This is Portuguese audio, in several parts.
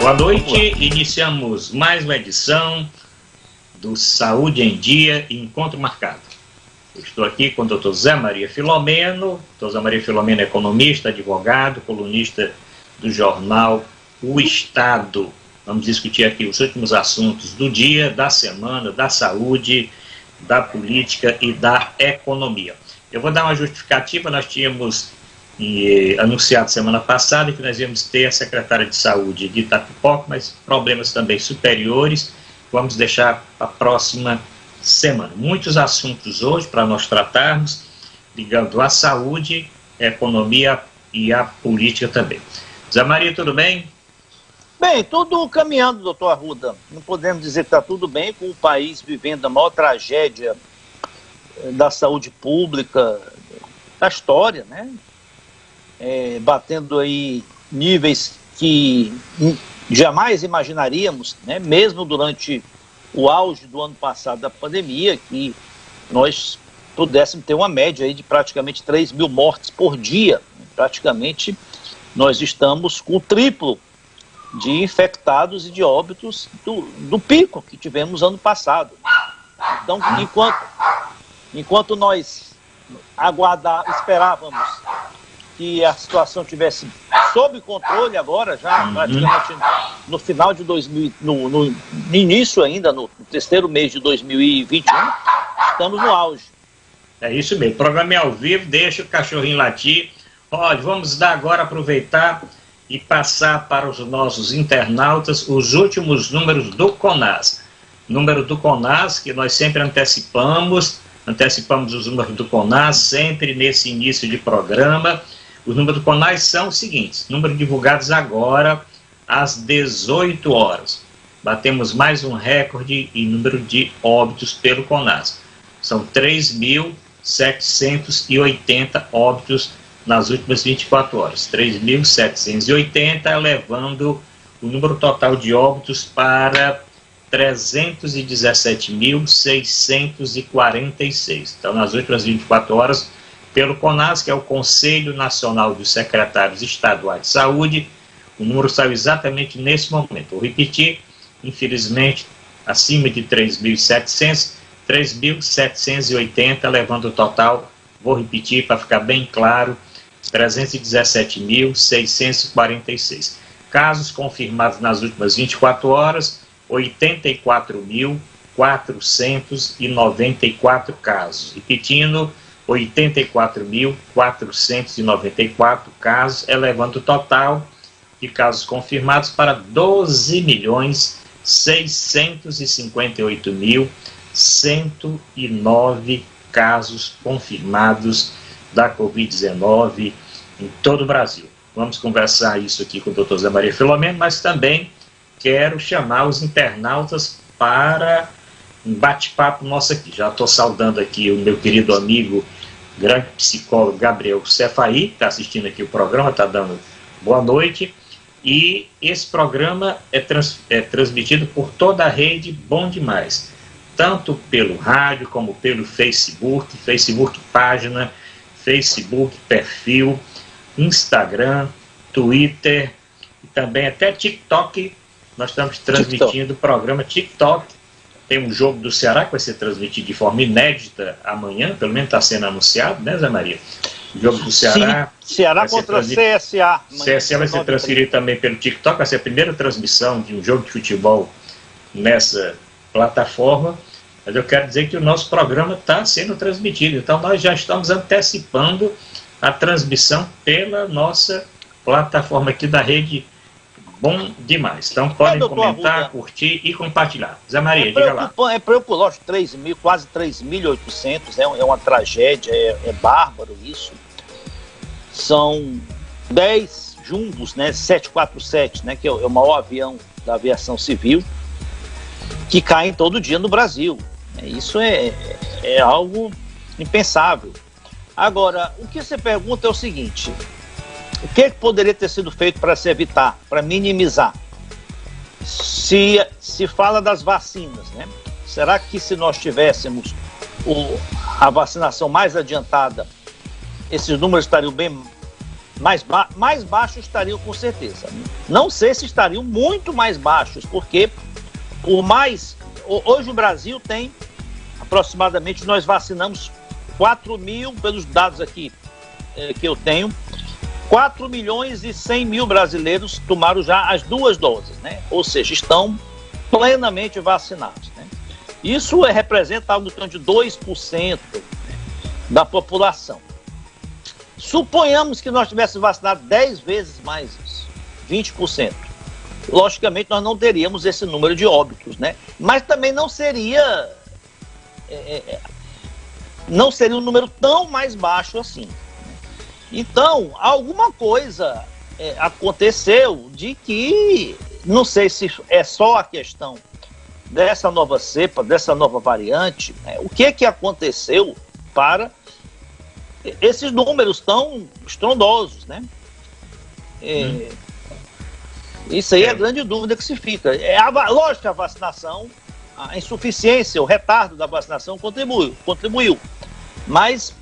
Boa noite, iniciamos mais uma edição do Saúde em Dia e Encontro Marcado. Eu estou aqui com o Dr. Zé Maria Filomeno. Dr. Zé Maria Filomeno é economista, advogado, colunista do jornal O Estado. Vamos discutir aqui os últimos assuntos do dia, da semana, da saúde, da política e da economia. Eu vou dar uma justificativa. Nós tínhamos anunciado semana passada que nós íamos ter a secretária de saúde de Itapipoca, mas problemas também superiores. Vamos deixar para a próxima semana. Muitos assuntos hoje para nós tratarmos, ligando à saúde, à economia e à política também. Zé Maria, tudo bem? Bem, tudo caminhando, doutor Arruda. Não podemos dizer que está tudo bem, com o país vivendo a maior tragédia da saúde pública da história, né? Batendo aí níveis que jamais imaginaríamos, né? Mesmo durante o auge do ano passado da pandemia, que nós pudéssemos ter uma média aí de praticamente 3 mil mortes por dia. Praticamente nós estamos com o triplo de infectados e de óbitos do pico que tivemos ano passado. Então, enquanto nós esperávamos que a situação tivesse sob controle agora, já praticamente no final de no início ainda, no terceiro mês de 2021, estamos no auge. É isso mesmo, o programa é ao vivo, deixa o cachorrinho latir. Olha, vamos aproveitar e passar para os nossos internautas os últimos números do CONAS. Número do CONAS, que nós sempre antecipamos os números do CONAS, sempre nesse início de programa. Os números do CONAS são os seguintes: números divulgados agora às 18 horas. Batemos mais um recorde em número de óbitos pelo CONAS. São 3.780 óbitos nas últimas 24 horas. 3.780, levando o número total de óbitos para 317.646. Então, nas últimas 24 horas, pelo CONAS, que é o Conselho Nacional dos Secretários Estaduais de Saúde, o número saiu exatamente nesse momento. Vou repetir, infelizmente, acima de 3.700, 3.780, levando o total, vou repetir para ficar bem claro, 317.646. Casos confirmados nas últimas 24 horas, 84.494 casos. Repetindo, 84.494 casos, elevando o total de casos confirmados para 12.658.109 casos confirmados da Covid-19 em todo o Brasil. Vamos conversar isso aqui com o Dr. Zé Maria Filomeno, mas também quero chamar os internautas para um bate-papo nosso aqui. Já estou saudando aqui o meu querido amigo, grande psicólogo Gabriel Cefaí, que está assistindo aqui o programa, está dando boa noite. E esse programa é transmitido por toda a rede Bom Demais, tanto pelo rádio como pelo Facebook página, Facebook perfil, Instagram, Twitter e também até TikTok. Nós estamos transmitindo o programa TikTok. Tem um jogo do Ceará que vai ser transmitido de forma inédita amanhã, pelo menos está sendo anunciado, né, Zé Maria? O jogo do Ceará. Sim, Ceará contra CSA. CSA vai ser transferido também pelo TikTok, vai ser a primeira transmissão de um jogo de futebol nessa plataforma. Mas eu quero dizer que o nosso programa está sendo transmitido, então nós já estamos antecipando a transmissão pela nossa plataforma aqui da rede Bom Demais. Então podem comentar, Arruda, curtir e compartilhar. Zé Maria, diga lá. É preocupante, quase 3.800, é uma tragédia, é bárbaro isso. São 10 jumbos, né, 747, né, que é o maior avião da aviação civil, que caem todo dia no Brasil. Isso é algo impensável. Agora, o que você pergunta é o seguinte: o que poderia ter sido feito para se evitar, para minimizar? Se fala das vacinas, né? Será que se nós tivéssemos a vacinação mais adiantada, esses números estariam mais baixos estariam com certeza. Não sei se estariam muito mais baixos, porque hoje o Brasil tem aproximadamente, nós vacinamos 4 mil, pelos dados aqui que eu tenho, 4 milhões e 100 mil brasileiros tomaram já as 2 doses, né? Ou seja, estão plenamente vacinados, né? Isso representa algo em torno de 2% da população. Suponhamos que nós tivéssemos vacinado 10 vezes mais isso, 20%. Logicamente, nós não teríamos esse número de óbitos, né? Mas também não seria um número tão mais baixo assim. Então, alguma coisa aconteceu de que, não sei se é só a questão dessa nova cepa, dessa nova variante, né? O que aconteceu para esses números tão estrondosos, né? Isso aí é a grande dúvida que se fica. Lógico que a vacinação, a insuficiência, o retardo da vacinação contribuiu. Mas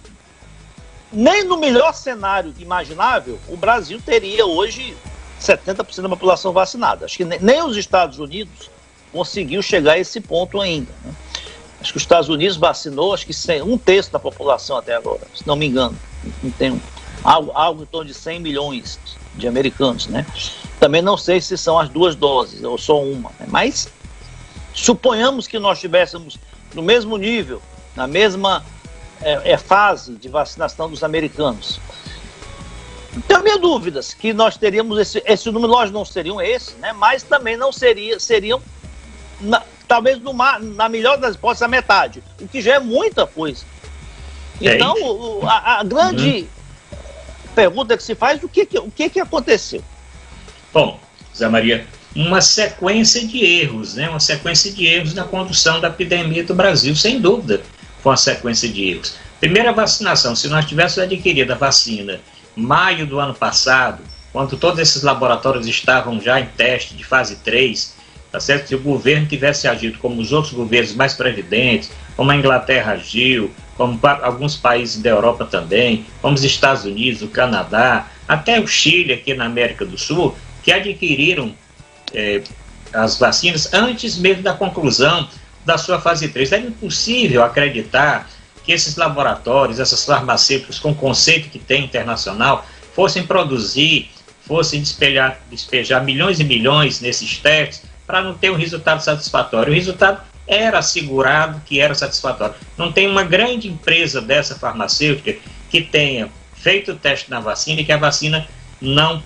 nem no melhor cenário imaginável, o Brasil teria hoje 70% da população vacinada. Acho que nem os Estados Unidos conseguiu chegar a esse ponto ainda, né? Acho que os Estados Unidos vacinou, acho que 1/3 da população até agora, se não me engano. Tem algo em torno de 100 milhões de americanos, né? Também não sei se são as 2 doses ou só uma, né? Mas suponhamos que nós estivéssemos no mesmo nível, na mesma fase de vacinação dos americanos. Tenho minhas dúvidas que nós teríamos esse número, nós não seriam esse, né? Mas também não seriam, talvez na melhor das hipóteses, a metade, o que já é muita coisa. Então, a grande pergunta que se faz, o que aconteceu? Bom, Zé Maria, uma sequência de erros, né? Uma sequência de erros na condução da epidemia do Brasil, sem dúvida. Com a sequência de erros. Primeira vacinação, se nós tivéssemos adquirido a vacina em maio do ano passado, quando todos esses laboratórios estavam já em teste de fase 3, tá certo? Se o governo tivesse agido como os outros governos mais previdentes, como a Inglaterra agiu, como alguns países da Europa também, como os Estados Unidos, o Canadá, até o Chile aqui na América do Sul, que adquiriram as vacinas antes mesmo da conclusão da sua fase 3. É impossível acreditar que esses laboratórios, essas farmacêuticas com conceito que tem internacional, fossem despejar milhões e milhões nesses testes para não ter um resultado satisfatório. O resultado era assegurado que era satisfatório. Não tem uma grande empresa dessa farmacêutica que tenha feito o teste na vacina e que a vacina não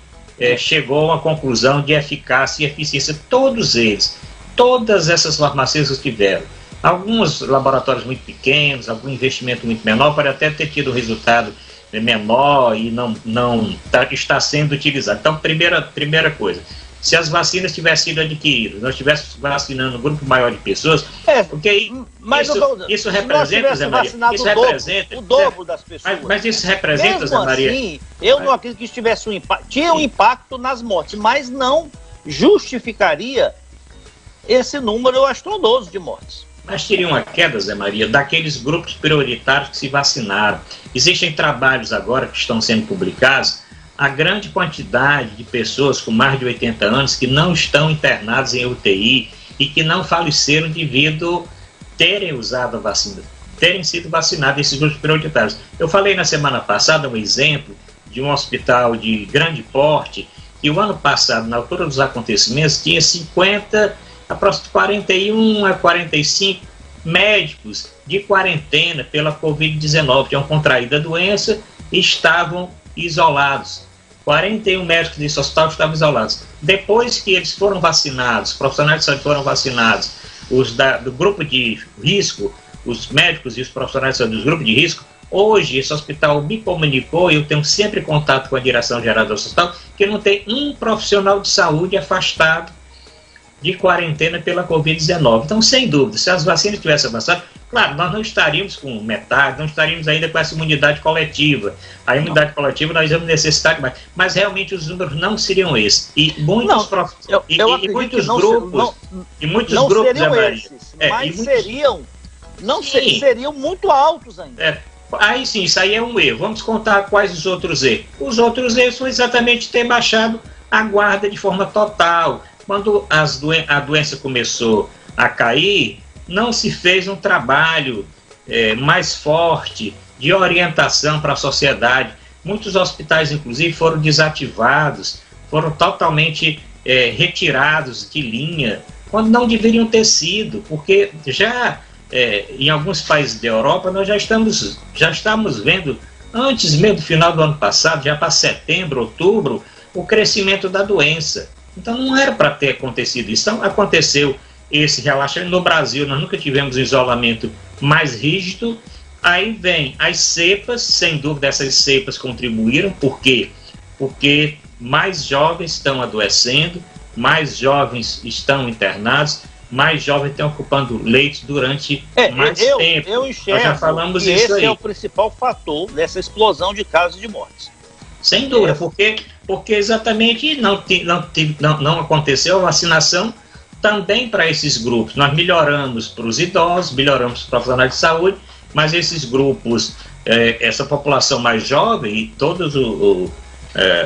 chegou a uma conclusão de eficácia e eficiência. Todas essas farmacêuticas tiveram. Alguns laboratórios muito pequenos, algum investimento muito menor, pode até ter tido um resultado menor e não está sendo utilizado. Então, primeira coisa, se as vacinas tivessem sido adquiridas, nós estivéssemos vacinando um grupo maior de pessoas, porque isso representa, Zé Maria, isso representa o dobro das pessoas. Mas isso representa, mesmo Zé Maria. Assim, eu não acredito que tivesse tinha um impacto nas mortes, mas não justificaria esse número estrondoso de mortes. Mas teria uma queda, Zé Maria, daqueles grupos prioritários que se vacinaram. Existem trabalhos agora que estão sendo publicados, a grande quantidade de pessoas com mais de 80 anos que não estão internadas em UTI e que não faleceram devido terem usado a vacina, terem sido vacinados, esses grupos prioritários. Eu falei na semana passada um exemplo de um hospital de grande porte que o ano passado, na altura dos acontecimentos, tinha 41 a 45 médicos de quarentena pela Covid-19, tinham contraído a doença e estavam isolados. 41 médicos desse hospital estavam isolados. Depois que eles foram vacinados, os profissionais de saúde foram vacinados, os do grupo de risco, os médicos e os profissionais de saúde dos grupos de risco, hoje esse hospital me comunicou, e eu tenho sempre contato com a direção geral do hospital, que não tem um profissional de saúde afastado de quarentena pela Covid-19. Então, sem dúvida, se as vacinas tivessem avançado, claro, nós não estaríamos com metade, não estaríamos ainda com essa imunidade coletiva. A imunidade coletiva nós vamos necessitar de mais. Mas realmente os números não seriam esses. E muitos grupos, seriam muito altos ainda. Aí sim, isso aí é um erro. Vamos contar quais os outros erros. Os outros erros são exatamente ter baixado a guarda de forma total. Quando a doença começou a cair, não se fez um trabalho mais forte de orientação para a sociedade. Muitos hospitais, inclusive, foram desativados, foram totalmente retirados de linha, quando não deveriam ter sido, porque já em alguns países da Europa nós já estamos vendo, antes mesmo do final do ano passado, já para setembro, outubro, o crescimento da doença. Então não era para ter acontecido isso. Então aconteceu esse relaxamento. No Brasil nós nunca tivemos um isolamento mais rígido. Aí vem as cepas, sem dúvida essas cepas contribuíram. Por quê? Porque mais jovens estão adoecendo, mais jovens estão internados, mais jovens estão ocupando leitos durante mais tempo. Eu enxergo Nós já falamos que isso esse aí. é o principal fator dessa explosão de casos de mortes. Sem dúvida, porque exatamente não aconteceu a vacinação também para esses grupos. Nós melhoramos para os idosos, melhoramos para os profissionais de saúde, mas esses grupos, essa população mais jovem, e todos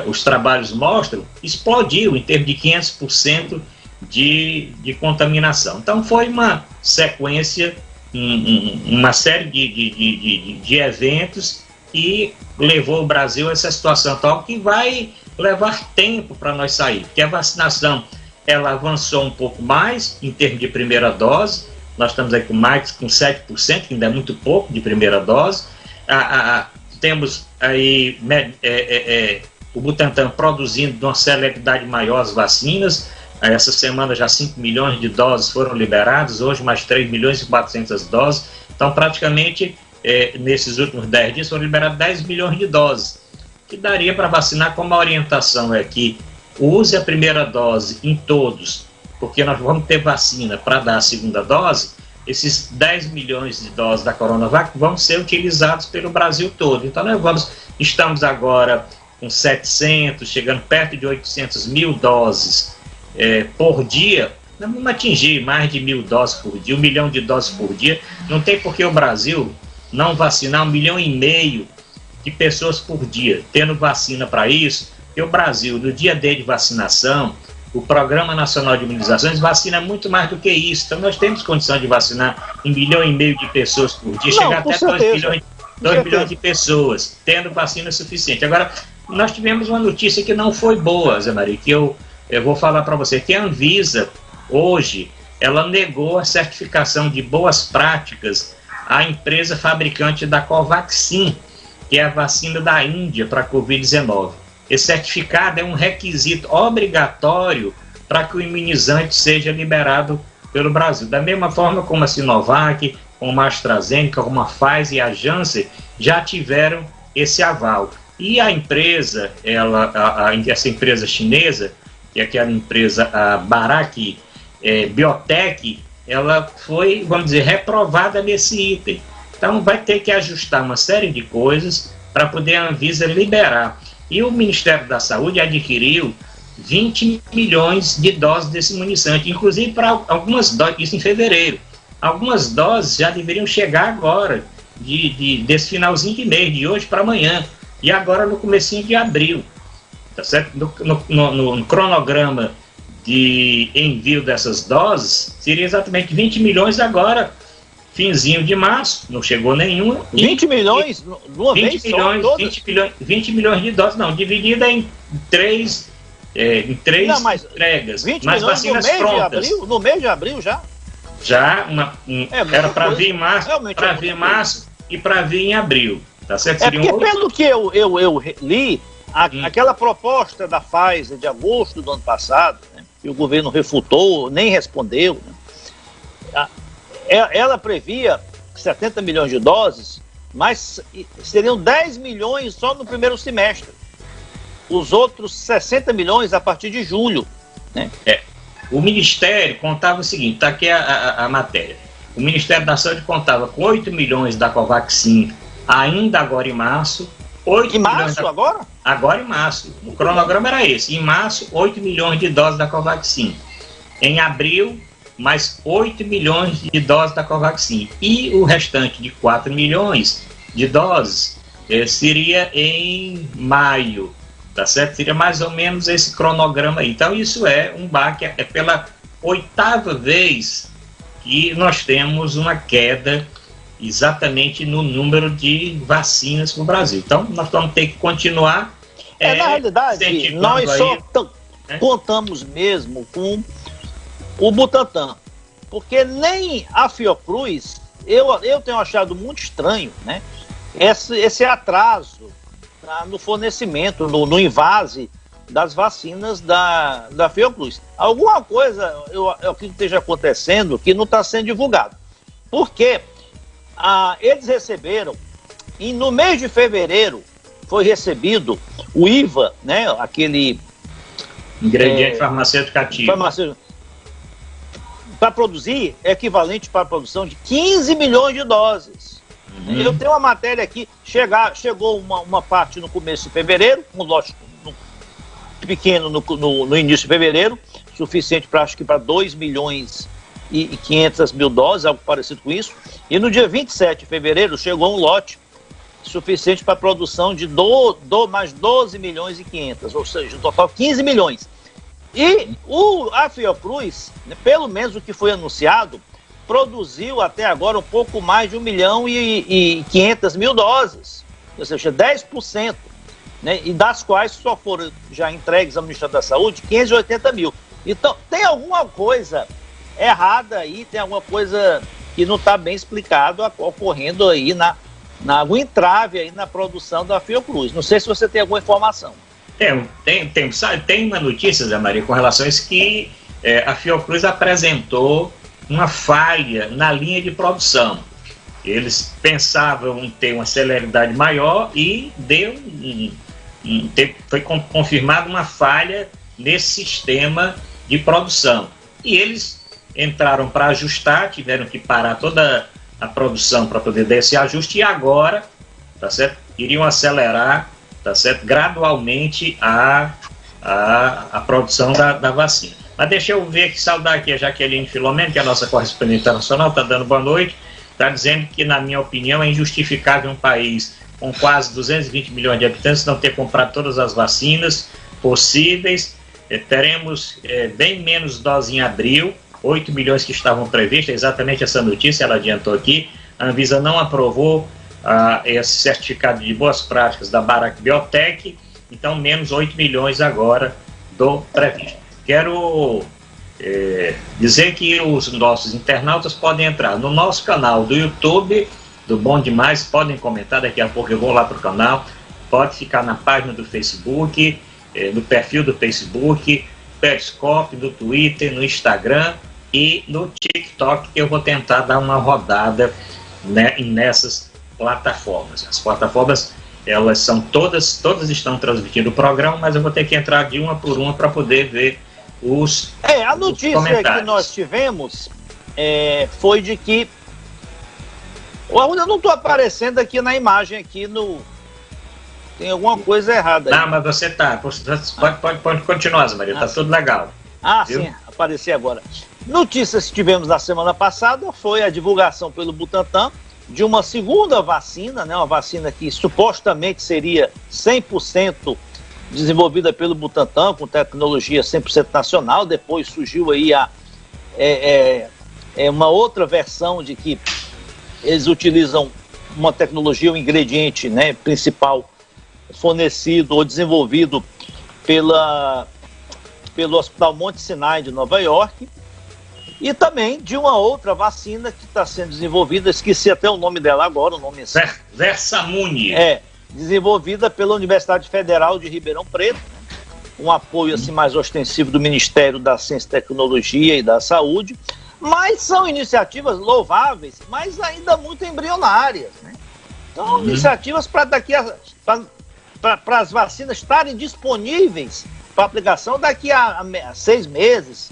os trabalhos mostram, explodiu em termos de 500% de contaminação. Então foi uma sequência, uma série de eventos que levou o Brasil a essa situação atual, que vai levar tempo para nós sair, porque a vacinação ela avançou um pouco mais em termos de primeira dose. Nós estamos aí com 7%, que ainda é muito pouco de primeira dose. Temos aí o Butantan produzindo de uma celeridade maior as vacinas. Essa semana já 5 milhões de doses foram liberadas, hoje mais 3 milhões e 400 doses. Então praticamente nesses últimos 10 dias foram liberadas 10 milhões de doses, que daria para vacinar, como a orientação é que use a primeira dose em todos, porque nós vamos ter vacina para dar a segunda dose. Esses 10 milhões de doses da Coronavac vão ser utilizados pelo Brasil todo. Então nós estamos agora com 700, chegando perto de 800 mil doses por dia. Nós vamos atingir mais de 1.000 doses por dia, 1 milhão de doses por dia. Não tem por que o Brasil não vacinar 1,5 milhão de pessoas por dia, tendo vacina para isso. Porque o Brasil, no dia D de vacinação, o Programa Nacional de Imunizações vacina muito mais do que isso. Então nós temos condição de vacinar 1,5 milhão de pessoas por dia, chegar até 2 milhões de pessoas, tendo vacina suficiente. Agora, nós tivemos uma notícia que não foi boa, Zé Maria, que eu vou falar para você, que a Anvisa, hoje, ela negou a certificação de boas práticas à empresa fabricante da Covaxin, que é a vacina da Índia para a Covid-19. Esse certificado é um requisito obrigatório para que o imunizante seja liberado pelo Brasil. Da mesma forma como a Sinovac, como a AstraZeneca, como a Pfizer e a Janssen já tiveram esse aval. E a empresa, essa empresa chinesa, que é aquela empresa, a Bharat Biotech, ela foi, vamos dizer, reprovada nesse item. Então vai ter que ajustar uma série de coisas para poder a Anvisa liberar. E o Ministério da Saúde adquiriu 20 milhões de doses desse imunizante, inclusive para algumas doses, isso em fevereiro. Algumas doses já deveriam chegar agora, desse finalzinho de mês, de hoje para amanhã, e agora no comecinho de abril. Tá certo? No cronograma de envio dessas doses, seria exatamente 20 milhões agora, finzinho de março, não chegou nenhuma. 20 milhões? Numa 20 vez 20 milhões de doses, não, dividida em três entregas, 20 mas milhões vacinas no mês prontas. De abril, no mês de abril já? Já, era para vir em março, e para vir em abril, tá certo? Porque pelo que eu li, aquela proposta da Pfizer de agosto do ano passado, né, que o governo refutou, nem respondeu, né, ela previa 70 milhões de doses, mas seriam 10 milhões só no primeiro semestre. Os outros 60 milhões a partir de julho. Né? O Ministério contava o seguinte, está aqui a matéria. O Ministério da Saúde contava com 8 milhões da Covaxin ainda agora em março. 8 em março agora? Agora em março. O cronograma era esse. Em março, 8 milhões de doses da Covaxin. Em abril, mais 8 milhões de doses da Covaxin. E o restante de 4 milhões de doses seria em maio, tá certo? Seria mais ou menos esse cronograma aí. Então isso é um baque, é pela 8ª vez que nós temos uma queda exatamente no número de vacinas no Brasil. Então nós vamos ter que continuar. Na realidade, nós só contamos mesmo com o Butantan, porque nem a Fiocruz, eu tenho achado muito estranho, né, esse atraso no fornecimento, no invase das vacinas da Fiocruz. Alguma coisa eu acredito que esteja acontecendo que não está sendo divulgado, porque eles receberam, e no mês de fevereiro foi recebido o IVA, né, aquele ingrediente farmacêutico ativo, para produzir, equivalente para a produção de 15 milhões de doses. Eu tenho uma matéria aqui, chegou uma parte no começo de fevereiro, um lote pequeno no início de fevereiro, suficiente para, acho que para 2 milhões e 500 mil doses, algo parecido com isso, e no dia 27 de fevereiro chegou um lote suficiente para a produção de mais 12 milhões e 500, ou seja, no total 15 milhões. E a Fiocruz, pelo menos o que foi anunciado, produziu até agora um pouco mais de 1 milhão e 500 mil doses, ou seja, 10%, né, e das quais só foram já entregues ao Ministério da Saúde 580 mil. Então, tem alguma coisa errada aí, tem alguma coisa que não está bem explicado ocorrendo aí algum entrave aí na produção da Fiocruz. Não sei se você tem alguma informação. Tem uma notícia, Zé Maria, com relação a isso, que a Fiocruz apresentou uma falha na linha de produção. Eles pensavam em ter uma celeridade maior e foi confirmada uma falha nesse sistema de produção. E eles entraram para ajustar, tiveram que parar toda a produção para poder dar esse ajuste, e agora, tá certo, iriam acelerar, tá certo, gradualmente a produção da vacina. Mas deixa eu ver aqui, saudar aqui a Jaqueline Filomeno, que é a nossa correspondente internacional, está dando boa noite, está dizendo que, na minha opinião, é injustificável um país com quase 220 milhões de habitantes não ter comprado todas as vacinas possíveis. Teremos bem menos doses em abril, 8 milhões que estavam previstas, exatamente essa notícia, ela adiantou aqui. A Anvisa não aprovou esse certificado de boas práticas da Bharat Biotech, então menos 8 milhões agora do previsto. Quero dizer que os nossos internautas podem entrar no nosso canal do YouTube, do Bom Demais, podem comentar, daqui a pouco eu vou lá para o canal, pode ficar na página do Facebook, no perfil do Facebook, Periscope, no Twitter, no Instagram e no TikTok, que eu vou tentar dar uma rodada, né, nessas plataformas. As plataformas, elas são todas estão transmitindo o programa, mas eu vou ter que entrar de uma por uma para poder ver a notícia que nós tivemos foi de que eu não estou aparecendo aqui na imagem aqui tem alguma coisa errada aí. Não, mas você pode continuar, Zé Maria, tá tudo legal. Viu? Sim, apareci agora. Notícias que tivemos na semana passada foi a divulgação pelo Butantan de uma segunda vacina, né, uma vacina que supostamente seria 100% desenvolvida pelo Butantan, com tecnologia 100% nacional. Depois surgiu aí uma outra versão de que eles utilizam uma tecnologia, um ingrediente, né, principal fornecido ou desenvolvido pelo Hospital Monte Sinai de Nova York, e também de uma outra vacina que está sendo desenvolvida, esqueci até o nome dela agora, o nome é Versamune. Desenvolvida pela Universidade Federal de Ribeirão Preto, né? Um apoio assim mais ostensivo do Ministério da Ciência e Tecnologia e da Saúde, mas são iniciativas louváveis, mas ainda muito embrionárias, né? Então, iniciativas para para as vacinas estarem disponíveis para aplicação daqui a 6 meses,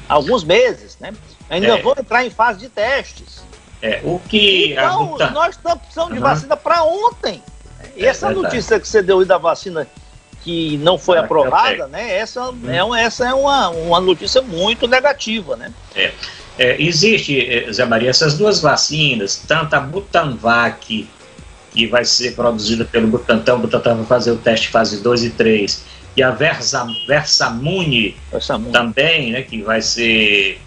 alguns meses, né? Ainda vão entrar em fase de testes. Então, nós estamos precisando de vacina para ontem. E essa notícia que você deu aí da vacina que não foi aprovada, né? Essa é uma notícia muito negativa, né? Existe, Zé Maria, essas duas vacinas, tanto a Butanvac que vai ser produzida pelo Butantan. O Butantan vai fazer o teste fase 2 e 3. E a Versamune também, né, que vai ser,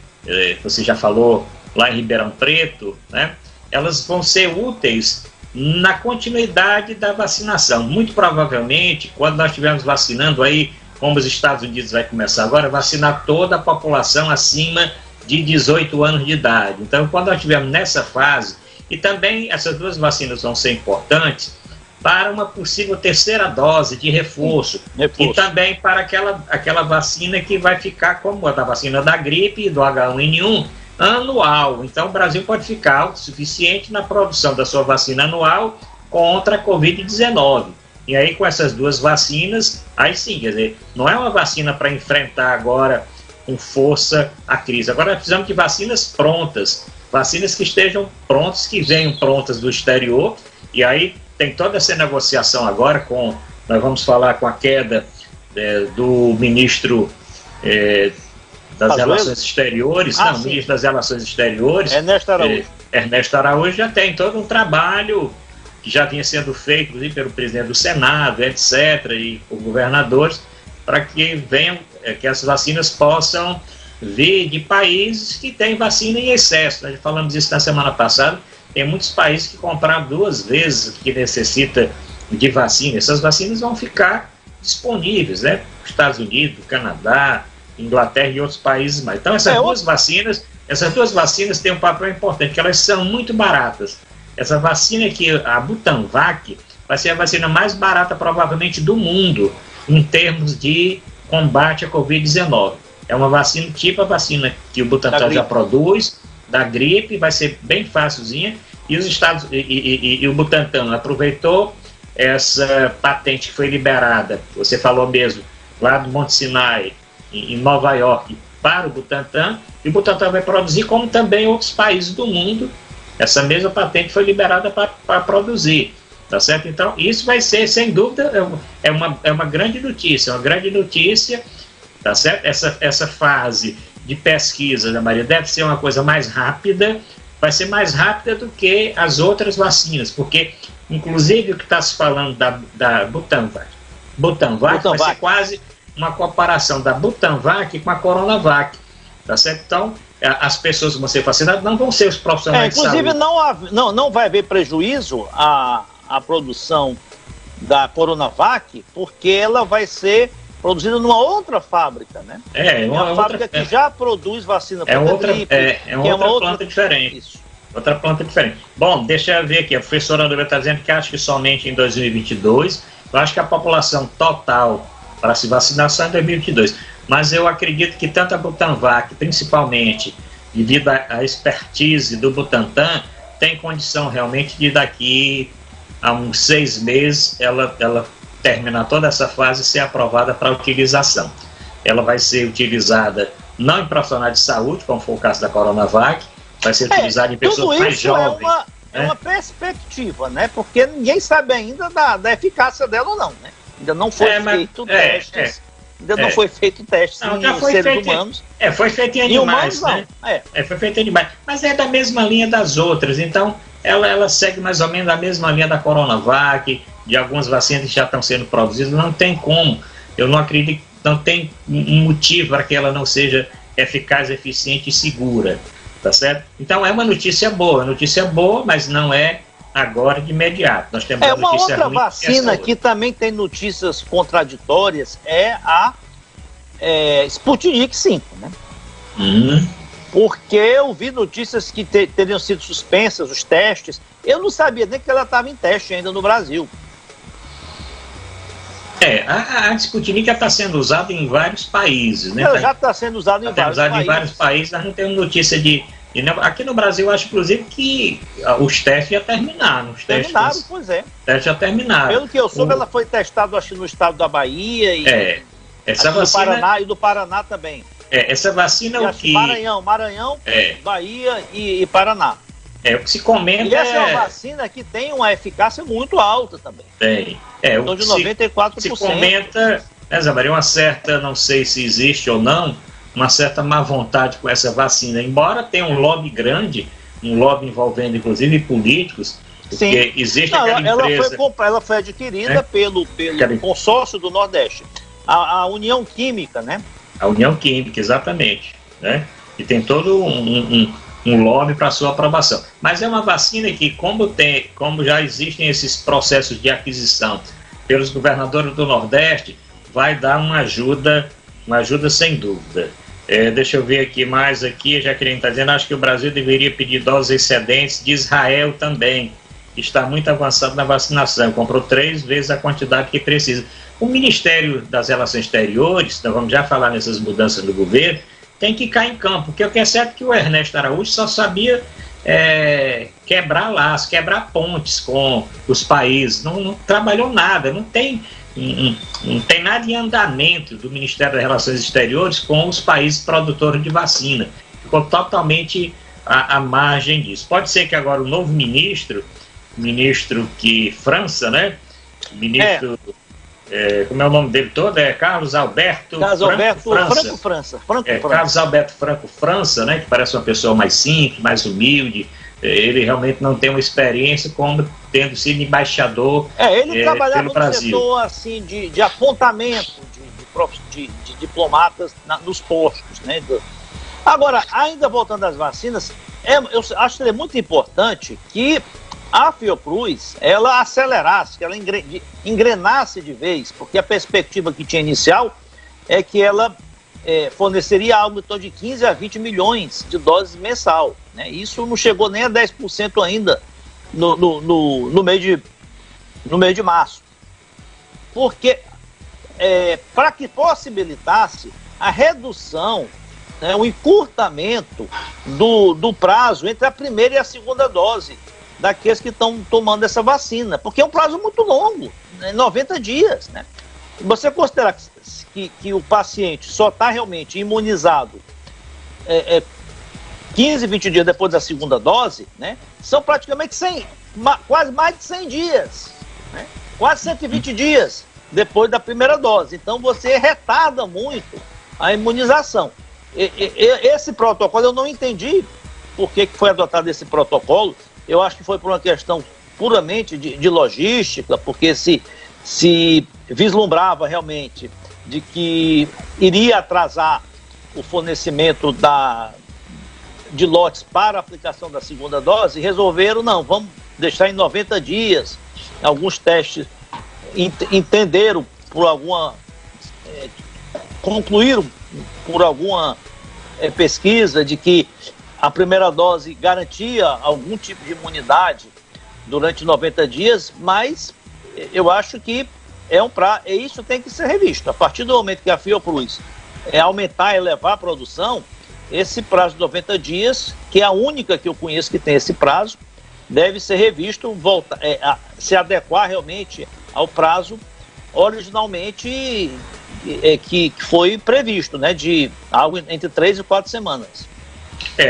você já falou, lá em Ribeirão Preto, né, elas vão ser úteis na continuidade da vacinação. Muito provavelmente, quando nós estivermos vacinando aí, como os Estados Unidos vai começar agora, vacinar toda a população acima de 18 anos de idade. Então, quando nós estivermos nessa fase, e também essas duas vacinas vão ser importantes para uma possível terceira dose de reforço. E também para aquela vacina que vai ficar como a da vacina da gripe e do H1N1 anual. Então o Brasil pode ficar autossuficiente na produção da sua vacina anual contra a Covid-19. E aí com essas duas vacinas, aí sim, quer dizer, não é uma vacina para enfrentar agora com força a crise. Agora nós precisamos de vacinas prontas, vacinas que estejam prontas, que venham prontas do exterior, e aí tem toda essa negociação agora nós vamos falar com a queda do ministro das Relações Exteriores, ministro das Relações Exteriores, Ernesto Araújo. Ernesto Araújo já tem todo um trabalho que já vinha sendo feito, inclusive pelo presidente do Senado, etc., e por governadores, para que venham, que as vacinas possam vir de países que têm vacina em excesso. Nós falamos isso na semana passada. Tem muitos países que compraram 2 vezes o que necessita de vacina. Essas vacinas vão ficar disponíveis, né? Estados Unidos, Canadá, Inglaterra e outros países mais. Então essas duas vacinas têm um papel importante, que elas são muito baratas. Essa vacina aqui, a Butanvac, vai ser a vacina mais barata provavelmente do mundo em termos de combate à Covid-19. É uma vacina tipo a vacina que o Butantan já produz, da gripe, vai ser bem facilzinha, e os Estados e o Butantan aproveitou essa patente que foi liberada, você falou mesmo, lá do Monte Sinai, em Nova York, para o Butantan, e o Butantan vai produzir, como também outros países do mundo, essa mesma patente foi liberada para produzir, tá certo? Então, isso vai ser, sem dúvida, é uma grande notícia, tá certo? Essa fase de pesquisa, né, Maria, deve ser uma coisa mais rápida, vai ser mais rápida do que as outras vacinas, porque, inclusive, o que está se falando da Butanvac vai ser quase uma comparação da Butanvac com a Coronavac, tá certo? Então, as pessoas que vão ser vacinadas não vão ser os profissionais de saúde. Inclusive, não vai haver prejuízo à produção da Coronavac, porque ela vai ser produzida numa outra fábrica, né? Uma fábrica que já produz vacina para gripe. É uma outra planta diferente. Isso. Outra planta diferente. Bom, deixa eu ver aqui. A professora André está dizendo que acha que somente em 2022. Eu acho que a população total para se vacinar só em 2022. Mas eu acredito que tanto a Butanvac, principalmente devido à expertise do Butantan, tem condição realmente de daqui a uns 6 meses ela terminar toda essa fase e ser aprovada para utilização. Ela vai ser utilizada não em profissionais de saúde, como foi o caso da Coronavac, vai ser utilizada em pessoas mais jovens. É uma perspectiva, né? Porque ninguém sabe ainda da eficácia dela ou não, né? Ainda não foi feito testes. Não foi feito testes em seres humanos. Foi feito em animais, né? Foi feito em animais. Mas é da mesma linha das outras, então ela segue mais ou menos a mesma linha da Coronavac, de algumas vacinas que já estão sendo produzidas. Não tem como, eu não acredito, não tem um motivo para que ela não seja eficaz, eficiente e segura, tá certo? Então é uma notícia boa, mas não é agora de imediato. Nós temos uma outra vacina que também tem notícias contraditórias, é a Sputnik 5, né? Porque eu vi notícias que teriam sido suspensas os testes. Eu não sabia nem que ela estava em teste ainda no Brasil. A Sputnik está sendo usada em vários países, né? Ela já está sendo usada em vários países. Nós não temos notícia de... Aqui no Brasil, eu acho, inclusive, que os testes já terminaram. Pois é. Os testes já terminaram. Pelo que eu soube, ela foi testada, acho, no estado da Bahia e essa vacina... do Paraná, e do Paraná também. Essa vacina é o que... Maranhão, Bahia e Paraná. O que se comenta e essa é uma vacina que tem uma eficácia muito alta também. Tem. Então, de 94%. Se comenta, né, Zé Maria, uma certa, não sei se existe ou não, uma certa má vontade com essa vacina. Embora tenha um lobby grande, um lobby envolvendo inclusive políticos, Porque existe aquela empresa... Ela foi adquirida pelo consórcio do Nordeste, a União Química, né? A União Química, exatamente, né? E tem todo um lobby para sua aprovação. Mas é uma vacina que, como já existem esses processos de aquisição pelos governadores do Nordeste, vai dar uma ajuda sem dúvida. Deixa eu ver aqui mais, já que ele está dizendo, acho que o Brasil deveria pedir doses excedentes de Israel também, que está muito avançado na vacinação, comprou 3 vezes a quantidade que precisa. O Ministério das Relações Exteriores, então vamos já falar nessas mudanças do governo, tem que cair em campo, porque o que é certo é que o Ernesto Araújo só sabia quebrar laços, quebrar pontes com os países, não trabalhou nada, não tem nada em andamento do Ministério das Relações Exteriores com os países produtores de vacina. Ficou totalmente à margem disso. Pode ser que agora o novo ministro França, né? Ministro, como é o nome dele todo? Carlos Alberto Franco França. Carlos Alberto Franco França, né? Que parece uma pessoa mais simples, mais humilde. Ele realmente não tem uma experiência como tendo sido embaixador ele trabalhava pelo Brasil. No setor assim, de apontamento de diplomatas nos postos, né? Agora, ainda voltando às vacinas, eu acho que é muito importante que a Fiocruz, ela acelerasse, que ela engrenasse de vez, porque a perspectiva que tinha inicial é que ela forneceria algo em torno de 15 a 20 milhões de doses mensal, né? Isso não chegou nem a 10% ainda no mês de março. Porque para que possibilitasse a redução, né, o encurtamento do prazo entre a primeira e a segunda dose daqueles que estão tomando essa vacina, porque é um prazo muito longo, né, 90 dias, né? Você considerar que o paciente só está realmente imunizado 15, 20 dias depois da segunda dose, né? São praticamente quase mais de 100 dias, né? Quase 120 dias depois da primeira dose. Então você retarda muito a imunização. Esse protocolo, eu não entendi por que foi adotado esse protocolo. Eu acho que foi por uma questão puramente de logística, porque se vislumbrava realmente de que iria atrasar o fornecimento de lotes para a aplicação da segunda dose, resolveram, não, vamos deixar em 90 dias. Alguns testes entenderam concluíram por alguma pesquisa de que a primeira dose garantia algum tipo de imunidade durante 90 dias, mas eu acho que isso tem que ser revisto. A partir do momento que a Fiocruz aumentar, elevar a produção, esse prazo de 90 dias, que é a única que eu conheço que tem esse prazo, deve ser revisto, se adequar realmente ao prazo originalmente que foi previsto, né, de algo entre 3 e 4 semanas.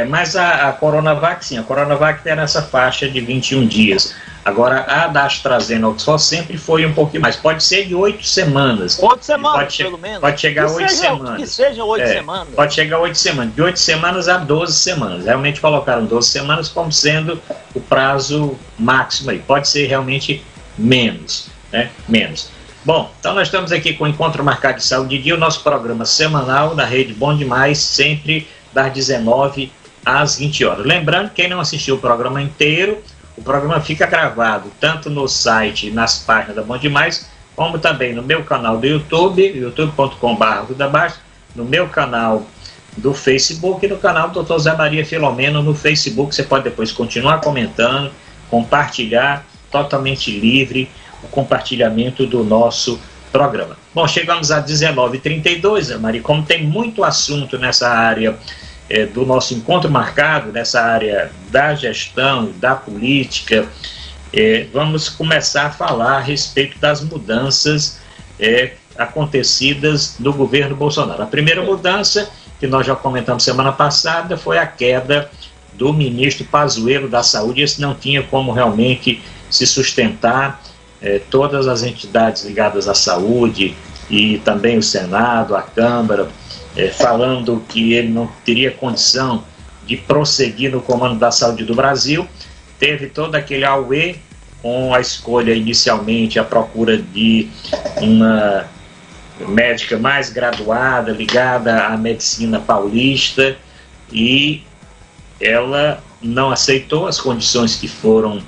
Mas a Coronavac, sim, a Coronavac tem nessa faixa de 21 dias. Agora, a da AstraZeneca Oxford sempre foi um pouquinho mais. Pode ser de 8 semanas. 8 semanas, pelo menos. Pode chegar a 8 semanas. Que seja 8 semanas. Pode chegar a 8 semanas. De 8 semanas a 12 semanas. Realmente colocaram 12 semanas como sendo o prazo máximo aí. Pode ser realmente menos, né? Menos. Bom, então nós estamos aqui com o Encontro Marcado de Saúde Dia, o nosso programa semanal da Rede Bom Demais, sempre das 19 às 20 horas. Lembrando, quem não assistiu o programa inteiro, o programa fica gravado tanto no site, nas páginas da Bom Demais, como também no meu canal do YouTube, youtube.com.br, no meu canal do Facebook e no canal do Dr. Zé Maria Filomeno no Facebook. Você pode depois continuar comentando, compartilhar, totalmente livre o compartilhamento do nosso programa. Bom, chegamos a 19h32, Zé Maria, como tem muito assunto nessa área do nosso encontro marcado, nessa área da gestão, da política, vamos começar a falar a respeito das mudanças acontecidas no governo Bolsonaro. A primeira mudança, que nós já comentamos semana passada, foi a queda do ministro Pazuello da Saúde. Esse não tinha como realmente se sustentar. Todas as entidades ligadas à saúde e também o Senado, a Câmara, falando que ele não teria condição de prosseguir no comando da saúde do Brasil. teve todo aquele auê com a escolha inicialmente, a procura de uma médica mais graduada, ligada à medicina paulista, e ela não aceitou as condições que foram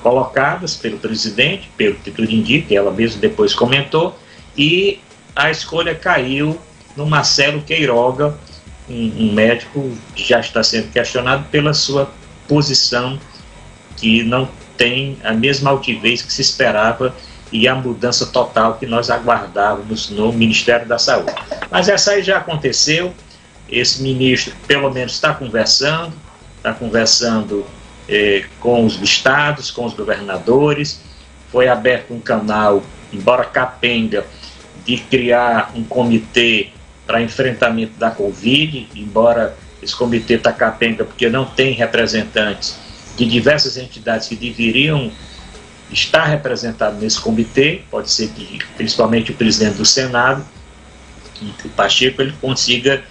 colocadas pelo presidente, pelo que tudo indica, ela mesma depois comentou, e a escolha caiu no Marcelo Queiroga, um médico que já está sendo questionado pela sua posição, que não tem a mesma altivez que se esperava e a mudança total que nós aguardávamos no Ministério da Saúde. Mas essa aí já aconteceu, esse ministro pelo menos está conversando com os estados, com os governadores, foi aberto um canal, embora capenga, de criar um comitê para enfrentamento da Covid, embora esse comitê está capenga porque não tem representantes de diversas entidades que deveriam estar representados nesse comitê. Pode ser que principalmente o presidente do Senado, o Pacheco, ele consiga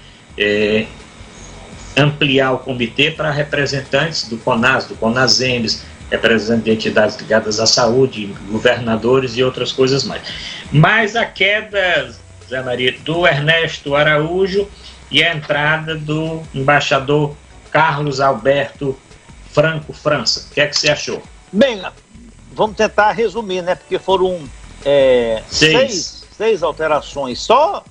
ampliar o comitê para representantes do CONAS, do CONASEMES, representantes de entidades ligadas à saúde, governadores e outras coisas mais. Mas a queda, Zé Maria, do Ernesto Araújo e a entrada do embaixador Carlos Alberto Franco França, o que é que você achou? Bem, vamos tentar resumir, né? Porque foram seis alterações só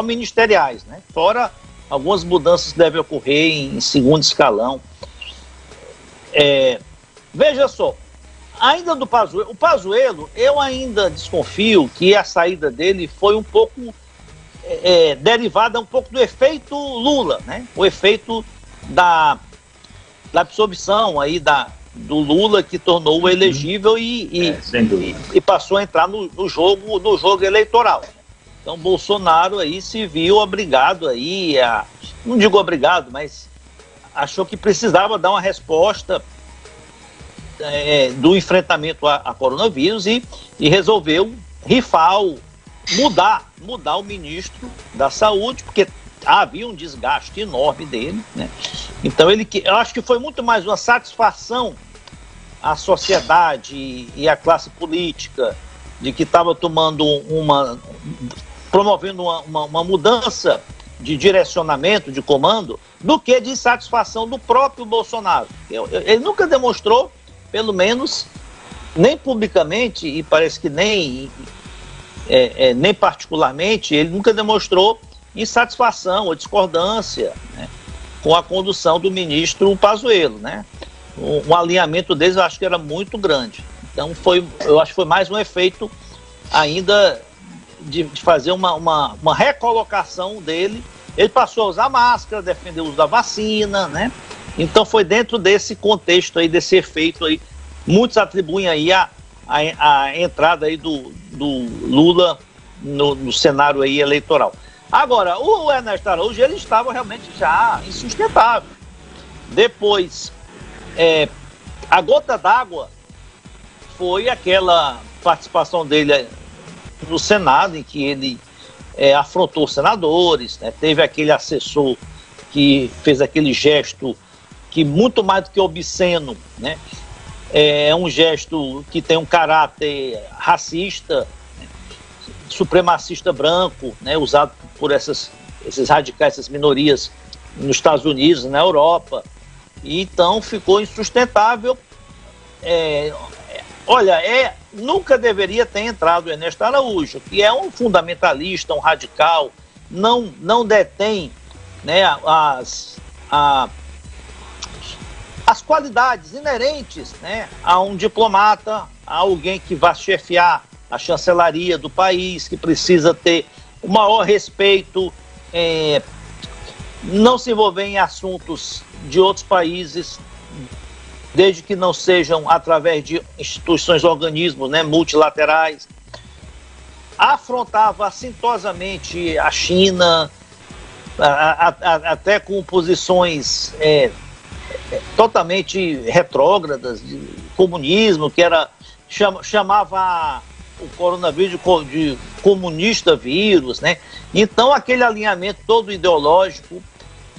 ministeriais, né? Fora algumas mudanças que devem ocorrer em segundo escalão. Veja só, ainda do Pazuello, o Pazuello, eu ainda desconfio que a saída dele foi um pouco derivada um pouco do efeito Lula, né? O efeito da absorção aí do Lula, que tornou-o elegível e passou a entrar no jogo eleitoral. Então Bolsonaro aí se viu obrigado aí não digo obrigado, mas achou que precisava dar uma resposta do enfrentamento a coronavírus e resolveu mudar o ministro da Saúde, porque havia um desgaste enorme dele, né? Então eu acho que foi muito mais uma satisfação à sociedade e à classe política de que estava promovendo uma mudança de direcionamento, de comando, do que de insatisfação do próprio Bolsonaro. Ele nunca demonstrou, pelo menos, nem publicamente, e parece que nem particularmente, ele nunca demonstrou insatisfação ou discordância, né, com a condução do ministro Pazuello, né? Um alinhamento deles eu acho que era muito grande. Então eu acho que foi mais um efeito ainda de fazer uma recolocação dele. Ele passou a usar máscara, defender o uso da vacina, né? Então foi dentro desse contexto aí, desse efeito aí. Muitos atribuem aí a entrada aí do Lula no cenário aí eleitoral. Agora, o Ernesto Araújo, ele estava realmente já insustentável. Depois, a gota d'água foi aquela participação dele no Senado, em que ele afrontou os senadores, né? Teve aquele assessor que fez aquele gesto que, muito mais do que obsceno, né? É um gesto que tem um caráter racista, né? Supremacista branco, né? Usado por esses radicais, essas minorias nos Estados Unidos, na Europa. E então ficou insustentável. Nunca deveria ter entrado o Ernesto Araújo, que é um fundamentalista, um radical, não detém, né, as qualidades inerentes, né, a um diplomata, a alguém que vai chefiar a chancelaria do país, que precisa ter o maior respeito, não se envolver em assuntos de outros países, desde que não sejam através de instituições, organismos, né, multilaterais. Afrontava assintosamente a China, até com posições totalmente retrógradas, de comunismo, que chamava o coronavírus de comunista vírus, né? Então aquele alinhamento todo ideológico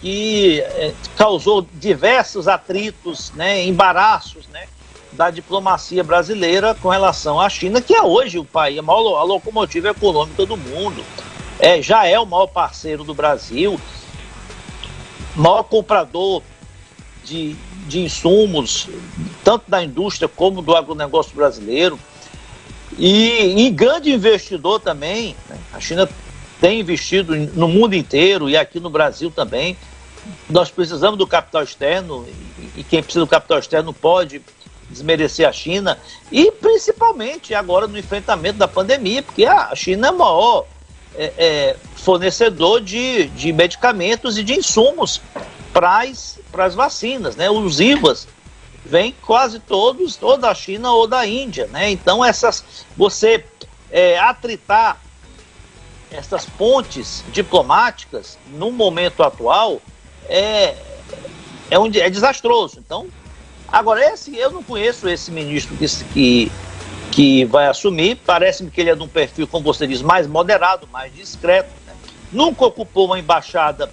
que causou diversos atritos, né, embaraços, né, da diplomacia brasileira com relação à China, que é hoje o país, a locomotiva econômica do mundo, já é o maior parceiro do Brasil, maior comprador de insumos, tanto da indústria como do agronegócio brasileiro, e grande investidor também, né? A China tem investido no mundo inteiro e aqui no Brasil também. Nós precisamos do capital externo e quem precisa do capital externo não pode desmerecer a China, e principalmente agora no enfrentamento da pandemia, porque a China é o maior fornecedor de medicamentos e de insumos para as vacinas, né? Os IVAs vêm quase todos, ou da China ou da Índia, né? Então você atritar essas pontes diplomáticas no momento atual é desastroso. Então, agora eu não conheço esse ministro que vai assumir. Parece-me que ele é de um perfil, como você diz, mais moderado, mais discreto, né? Nunca ocupou uma embaixada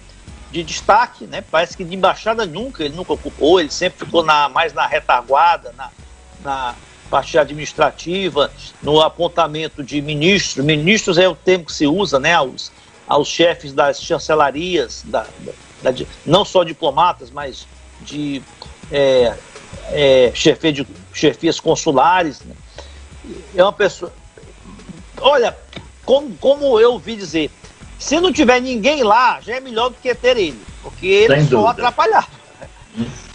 de destaque, né? Parece que de embaixada ele nunca ocupou, ele sempre ficou mais na retaguarda, na parte administrativa, no apontamento de ministros. Ministros é o termo que se usa, né, aos chefes das chancelarias, não só diplomatas, mas de chefias consulares, né? É uma pessoa... Olha, como eu ouvi dizer, se não tiver ninguém lá, já é melhor do que ter ele, porque ele só atrapalhava.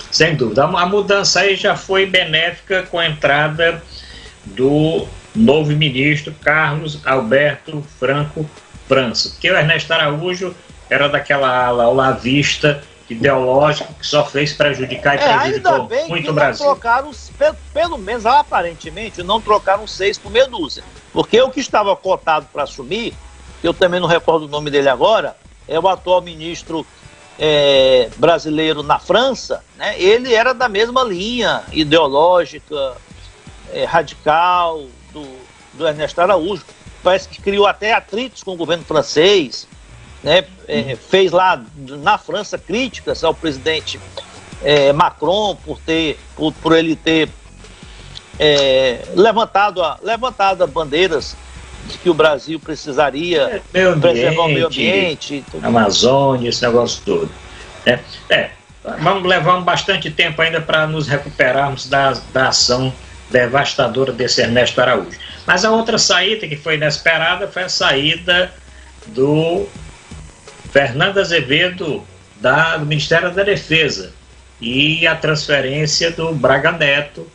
Sem dúvida. A mudança aí já foi benéfica com a entrada do novo ministro Carlos Alberto Franco França, porque o Ernesto Araújo era daquela ala olavista, ideológica, que só fez prejudicar e prejudicou ainda bem muito que o Brasil. Não trocaram, pelo menos aparentemente, não trocaram 6 por meia dúzia, porque o que estava cotado para assumir, eu também não recordo o nome dele agora, é o atual ministro brasileiro na França, né? Ele era da mesma linha ideológica, radical do Ernesto Araújo. Parece que criou até atritos com o governo francês, né? Fez lá na França críticas ao presidente Macron por ele ter levantado bandeiras de que o Brasil precisaria preservar o meio ambiente, Amazônia, esse negócio todo. Vamos levar bastante tempo ainda para nos recuperarmos da ação devastadora desse Ernesto Araújo. Mas a outra saída que foi inesperada foi a saída do Fernando Azevedo do Ministério da Defesa e a transferência do Braga Neto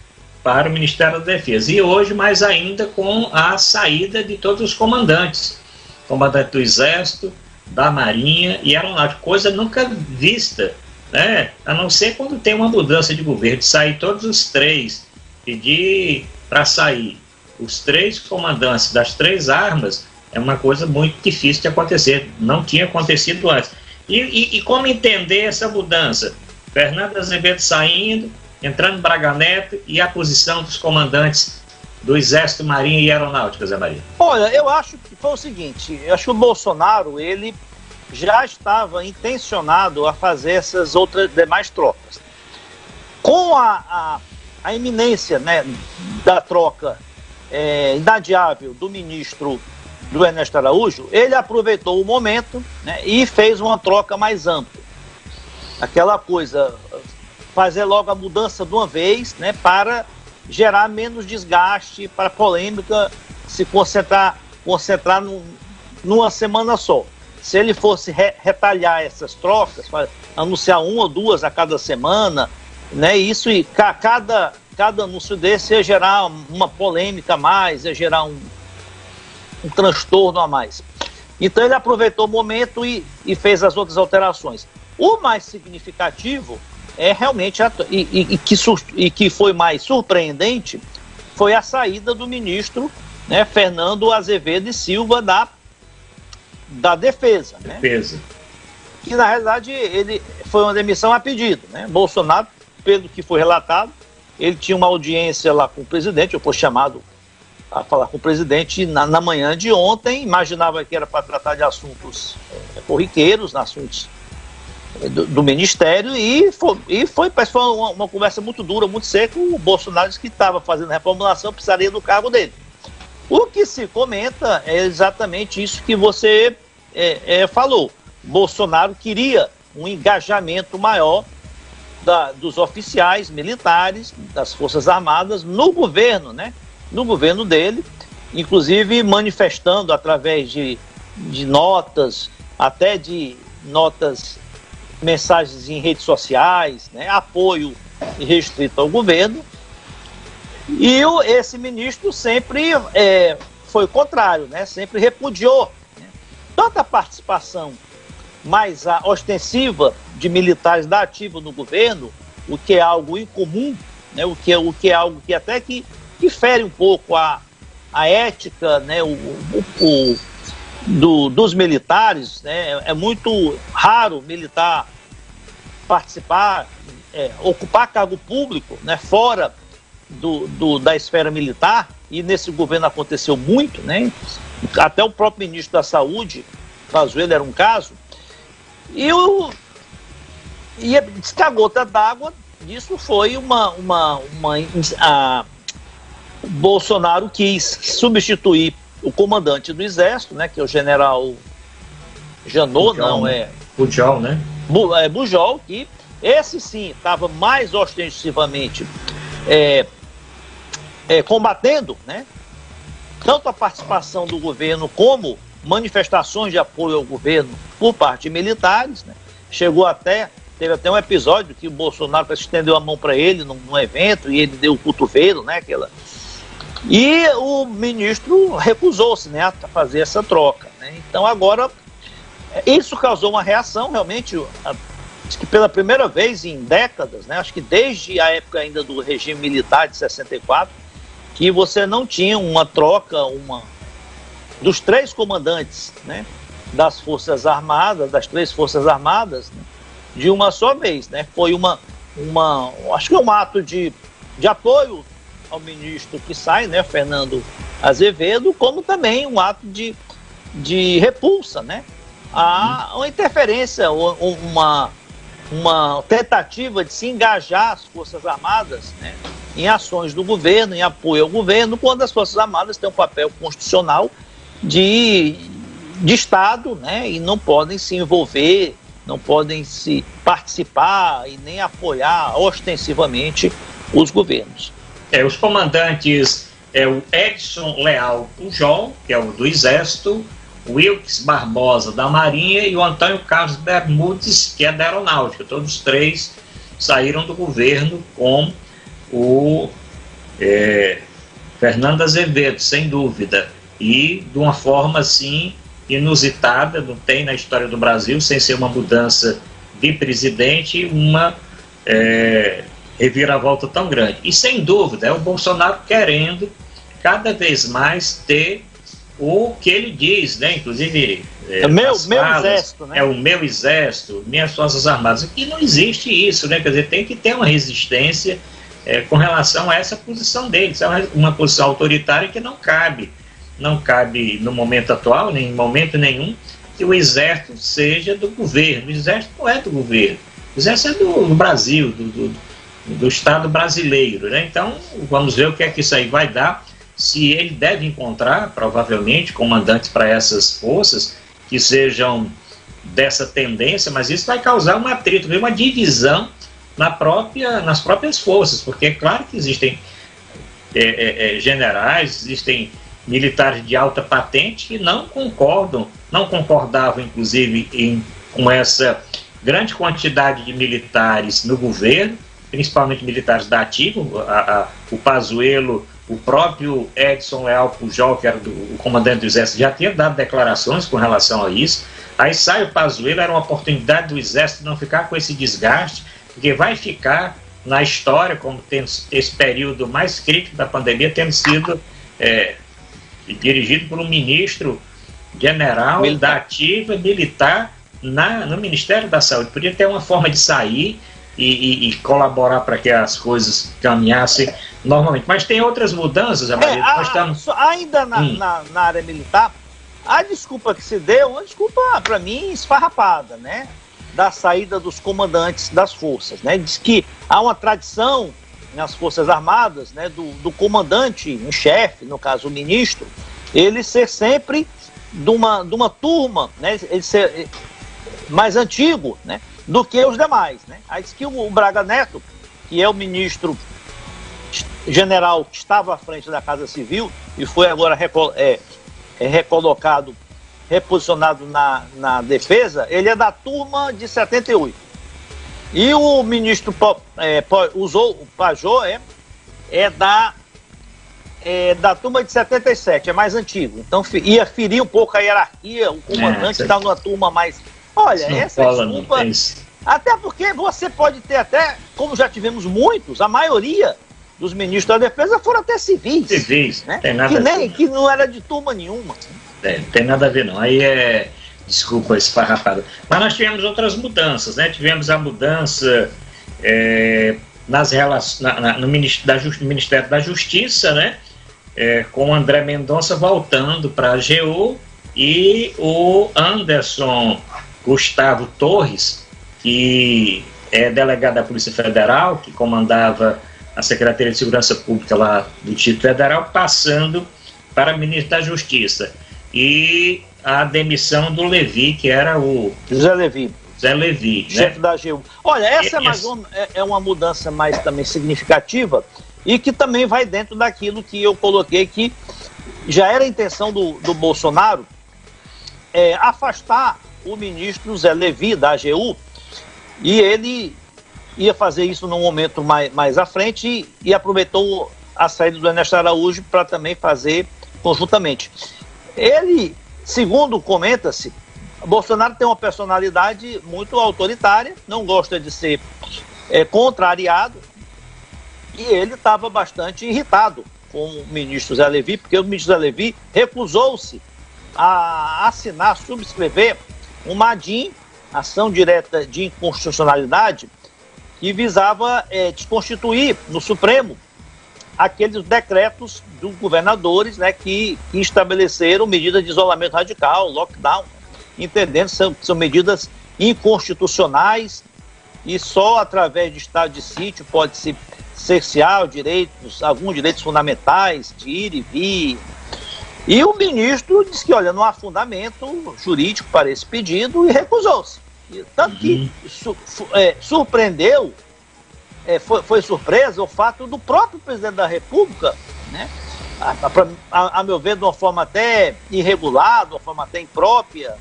para o Ministério da Defesa. E hoje, mais ainda, com a saída de todos os comandantes. Comandante do Exército, da Marinha e Aeronáutica. Coisa nunca vista, né? A não ser quando tem uma mudança de governo, de sair todos os 3, pedir para sair os 3 comandantes das 3 armas, é uma coisa muito difícil de acontecer. Não tinha acontecido antes. E como entender essa mudança? Fernando Azevedo saindo, entrando Braga Neto e a posição dos comandantes do Exército, Marinha e Aeronáutica, Zé Maria? Olha, eu acho que foi o seguinte, eu acho que o Bolsonaro, ele já estava intencionado a fazer essas outras demais trocas. Com a iminência, né, da troca inadiável do ministro do Ernesto Araújo, ele aproveitou o momento, né, e fez uma troca mais ampla. Aquela coisa, fazer logo a mudança de uma vez, né, para gerar menos desgaste, para a polêmica se concentrar numa semana só. Se ele fosse retalhar essas trocas, anunciar 1 ou 2 a cada semana, né, isso, e cada anúncio desse ia gerar uma polêmica a mais, ia gerar um transtorno a mais. Então ele aproveitou o momento e fez as outras alterações. O mais significativo é realmente, que foi mais surpreendente, foi a saída do ministro, né, Fernando Azevedo e Silva da Defesa. Defesa. Né? Que na realidade ele foi uma demissão a pedido. Né? Bolsonaro, pelo que foi relatado, ele tinha uma audiência lá com o presidente, eu fui chamado a falar com o presidente na manhã de ontem, imaginava que era para tratar de assuntos corriqueiros, assuntos do Ministério e foi uma conversa muito dura, muito seca. O Bolsonaro disse que estava fazendo reformulação, precisaria do cargo dele. O que se comenta é exatamente isso que você falou. Bolsonaro queria um engajamento maior dos oficiais militares, das Forças Armadas, no governo, né? No governo dele, inclusive manifestando através de notas, até de notas, mensagens em redes sociais, né? Apoio restrito ao governo. E esse ministro sempre foi contrário, né? Sempre repudiou, né? Tanto a participação mais ostensiva de militares da ativa no governo, o que é algo incomum, né? o que é algo que até que fere um pouco a ética, né? Dos militares, né? É muito raro militar participar, ocupar cargo público, né? Fora da esfera militar, e nesse governo aconteceu muito, né? Até o próprio ministro da Saúde, Pazuello, era um caso. E a gota d'água disso foi Bolsonaro quis substituir o comandante do Exército, né, que é o general Janot, Bujol, né? Bujol, que esse sim estava mais ostensivamente combatendo, né, tanto a participação do governo como manifestações de apoio ao governo por parte de militares, né? Teve até um episódio que o Bolsonaro estendeu a mão para ele num evento e ele deu o cotovelo, né? E o ministro recusou-se, né, a fazer essa troca, né? Então agora isso causou uma reação realmente, acho que pela primeira vez em décadas, né? Acho que desde a época ainda do regime militar de 64, que você não tinha uma troca, dos três comandantes, né, das Forças Armadas, das três Forças Armadas, né, de uma só vez, né? Foi acho que é um ato de apoio ao ministro que sai, né, Fernando Azevedo, como também um ato de repulsa, né, a uma interferência, uma tentativa de se engajar as Forças Armadas, né, em ações do governo, em apoio ao governo, quando as Forças Armadas têm um papel constitucional de Estado, né, e não podem se envolver, não podem se participar e nem apoiar ostensivamente os governos. Os comandantes o Edson Leal Pujol, que é o do Exército, o Wilkes Barbosa da Marinha e o Antônio Carlos Bermudes, que é da Aeronáutica. Todos os três saíram do governo com o Fernando Azevedo, sem dúvida, e de uma forma assim inusitada, não tem na história do Brasil, sem ser uma mudança de presidente, uma reviravolta tão grande. E sem dúvida é o Bolsonaro querendo cada vez mais ter o que ele diz, né? Inclusive meu exército, né? É o meu exército, minhas Forças Armadas. Aqui não existe isso, né? Quer dizer, tem que ter uma resistência com relação a essa posição dele. Isso é uma posição autoritária que não cabe no momento atual, nem em momento nenhum, que o exército seja do governo. O exército não é do governo, o exército é do Brasil, do Estado brasileiro, né? Então vamos ver o que é que isso aí vai dar, se ele deve encontrar, provavelmente, comandantes para essas forças que sejam dessa tendência, mas isso vai causar um atrito, uma divisão nas próprias forças, porque é claro que existem generais, existem militares de alta patente que não concordavam, inclusive, com essa grande quantidade de militares no governo, principalmente militares da ativa, o Pazuello, o próprio Edson Leal Pujol, que era o comandante do Exército, já tinha dado declarações com relação a isso. Aí sai o Pazuello, era uma oportunidade do Exército não ficar com esse desgaste, porque vai ficar na história como tendo esse período mais crítico da pandemia, tendo sido dirigido por um ministro general da ativa militar no Ministério da Saúde. Podia ter uma forma de sair e colaborar para que as coisas caminhassem normalmente. Mas tem outras mudanças, ainda na área militar, a desculpa que se deu, uma desculpa, para mim, esfarrapada, né? da saída dos comandantes das forças, né? Diz que há uma tradição nas Forças Armadas, né, do comandante em chefe, no caso o ministro, ele ser sempre de uma turma, né, ele ser mais antigo, né, do que os demais, né? Aí diz que o Braga Neto, que é o ministro general que estava à frente da Casa Civil e foi agora recolocado, reposicionado na defesa, ele é da turma de 78. E o ministro o Pajô é da turma de 77, é mais antigo. Então ia ferir um pouco a hierarquia, o comandante está numa turma mais... Olha, essa desculpa... Até porque você pode ter até, como já tivemos muitos, a maioria dos ministros da defesa foram até civis. Civis, né? Tem nada que não era de turma nenhuma. Tem nada a ver não. Aí desculpa esse farrapado. Mas nós tivemos outras mudanças, né? Tivemos a mudança no Ministério da Justiça, né? Com o André Mendonça voltando para a AGU e o Anderson Gustavo Torres, que é delegado da Polícia Federal, que comandava a Secretaria de Segurança Pública lá do Distrito Federal, passando para ministro da Justiça. E a demissão do Levi, que era o... José Levi, chefe da AGU. Olha, essa é uma mudança mais também significativa e que também vai dentro daquilo que eu coloquei, que já era a intenção do Bolsonaro afastar o ministro Zé Levi da AGU, e ele ia fazer isso num momento mais à frente e aproveitou a saída do Ernesto Araújo para também fazer conjuntamente. Ele, segundo comenta-se, Bolsonaro tem uma personalidade muito autoritária, não gosta de ser contrariado, e ele estava bastante irritado com o ministro Zé Levi, porque o ministro Zé Levi recusou-se a assinar, subscrever uma ADIM, ação direta de inconstitucionalidade, que visava desconstituir no Supremo aqueles decretos dos governadores, né, que estabeleceram medidas de isolamento radical, lockdown, entendendo que são medidas inconstitucionais e só através de estado de sítio pode-se cercear alguns direitos fundamentais de ir e vir. E o ministro disse que, olha, não há fundamento jurídico para esse pedido e recusou-se. Tanto que surpreendeu, foi surpresa o fato do próprio presidente da República, né, a meu ver, de uma forma até irregular, de uma forma até imprópria,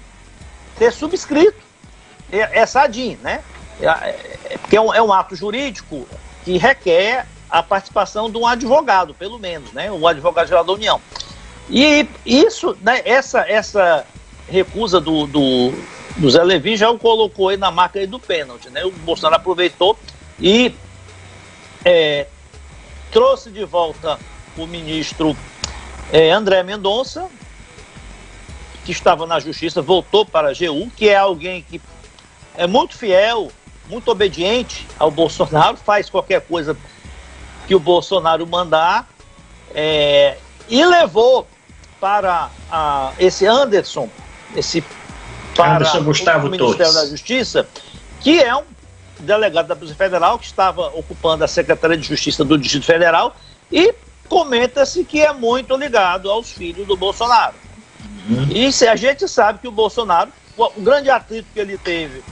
ter subscrito essa ADIM, né? Porque é um ato jurídico que requer a participação de um advogado, pelo menos, né? O advogado-geral da União. E isso, né, essa recusa do Zé Levi já o colocou aí na marca aí do pênalti, né? O Bolsonaro aproveitou e trouxe de volta o ministro André Mendonça, que estava na Justiça, voltou para a AGU, que é alguém que é muito fiel, muito obediente ao Bolsonaro, faz qualquer coisa que o Bolsonaro mandar, e levou para esse Anderson Gustavo o Ministério Torres da Justiça, que é um delegado da Polícia Federal, que estava ocupando a Secretaria de Justiça do Distrito Federal, e comenta-se que é muito ligado aos filhos do Bolsonaro. E a gente sabe que o Bolsonaro, o grande atrito que ele teve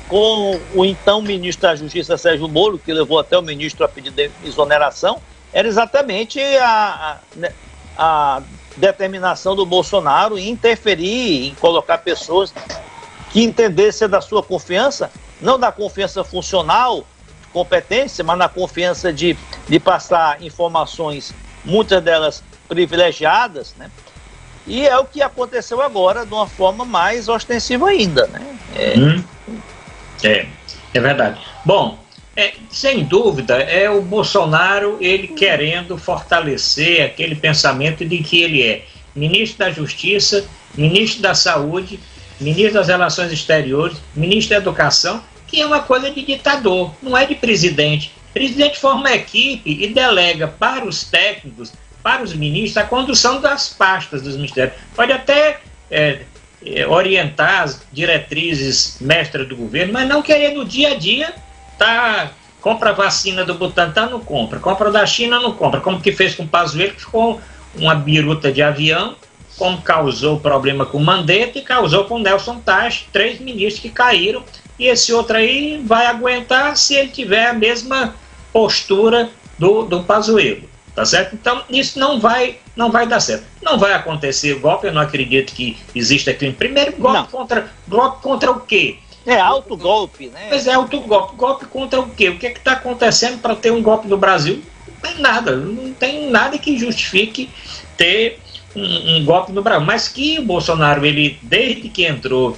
com o então ministro da Justiça, Sérgio Moro, que levou até o ministro a pedir de exoneração, era exatamente a determinação do Bolsonaro em interferir, em colocar pessoas que entendessem da sua confiança, não da confiança funcional, competência, mas na confiança de passar informações, muitas delas privilegiadas, né? E é o que aconteceu agora de uma forma mais ostensiva ainda, né? É verdade. Bom, sem dúvida, é o Bolsonaro, ele querendo fortalecer aquele pensamento de que ele é ministro da Justiça, ministro da Saúde, ministro das Relações Exteriores, ministro da Educação, que é uma coisa de ditador, não é de presidente. O presidente forma a equipe e delega para os técnicos, para os ministros, a condução das pastas dos ministérios. Pode até orientar as diretrizes mestras do governo, mas não querer no dia a dia compra a vacina do Butantan, não compra da China, não compra, como que fez com o Pazuello, que ficou uma biruta de avião, como causou problema com o Mandetta e causou com o Nelson Teich, 3 ministros que caíram, e esse outro aí vai aguentar se ele tiver a mesma postura do Pazuello, tá certo? Então isso não vai dar certo. Não vai acontecer golpe, eu não acredito que exista crime. Primeiro, golpe contra o quê? É autogolpe, né? Mas é autogolpe. Golpe contra o quê? O que está acontecendo para ter um golpe no Brasil? Não tem nada que justifique ter um golpe no Brasil. Mas que o Bolsonaro, ele, desde que entrou,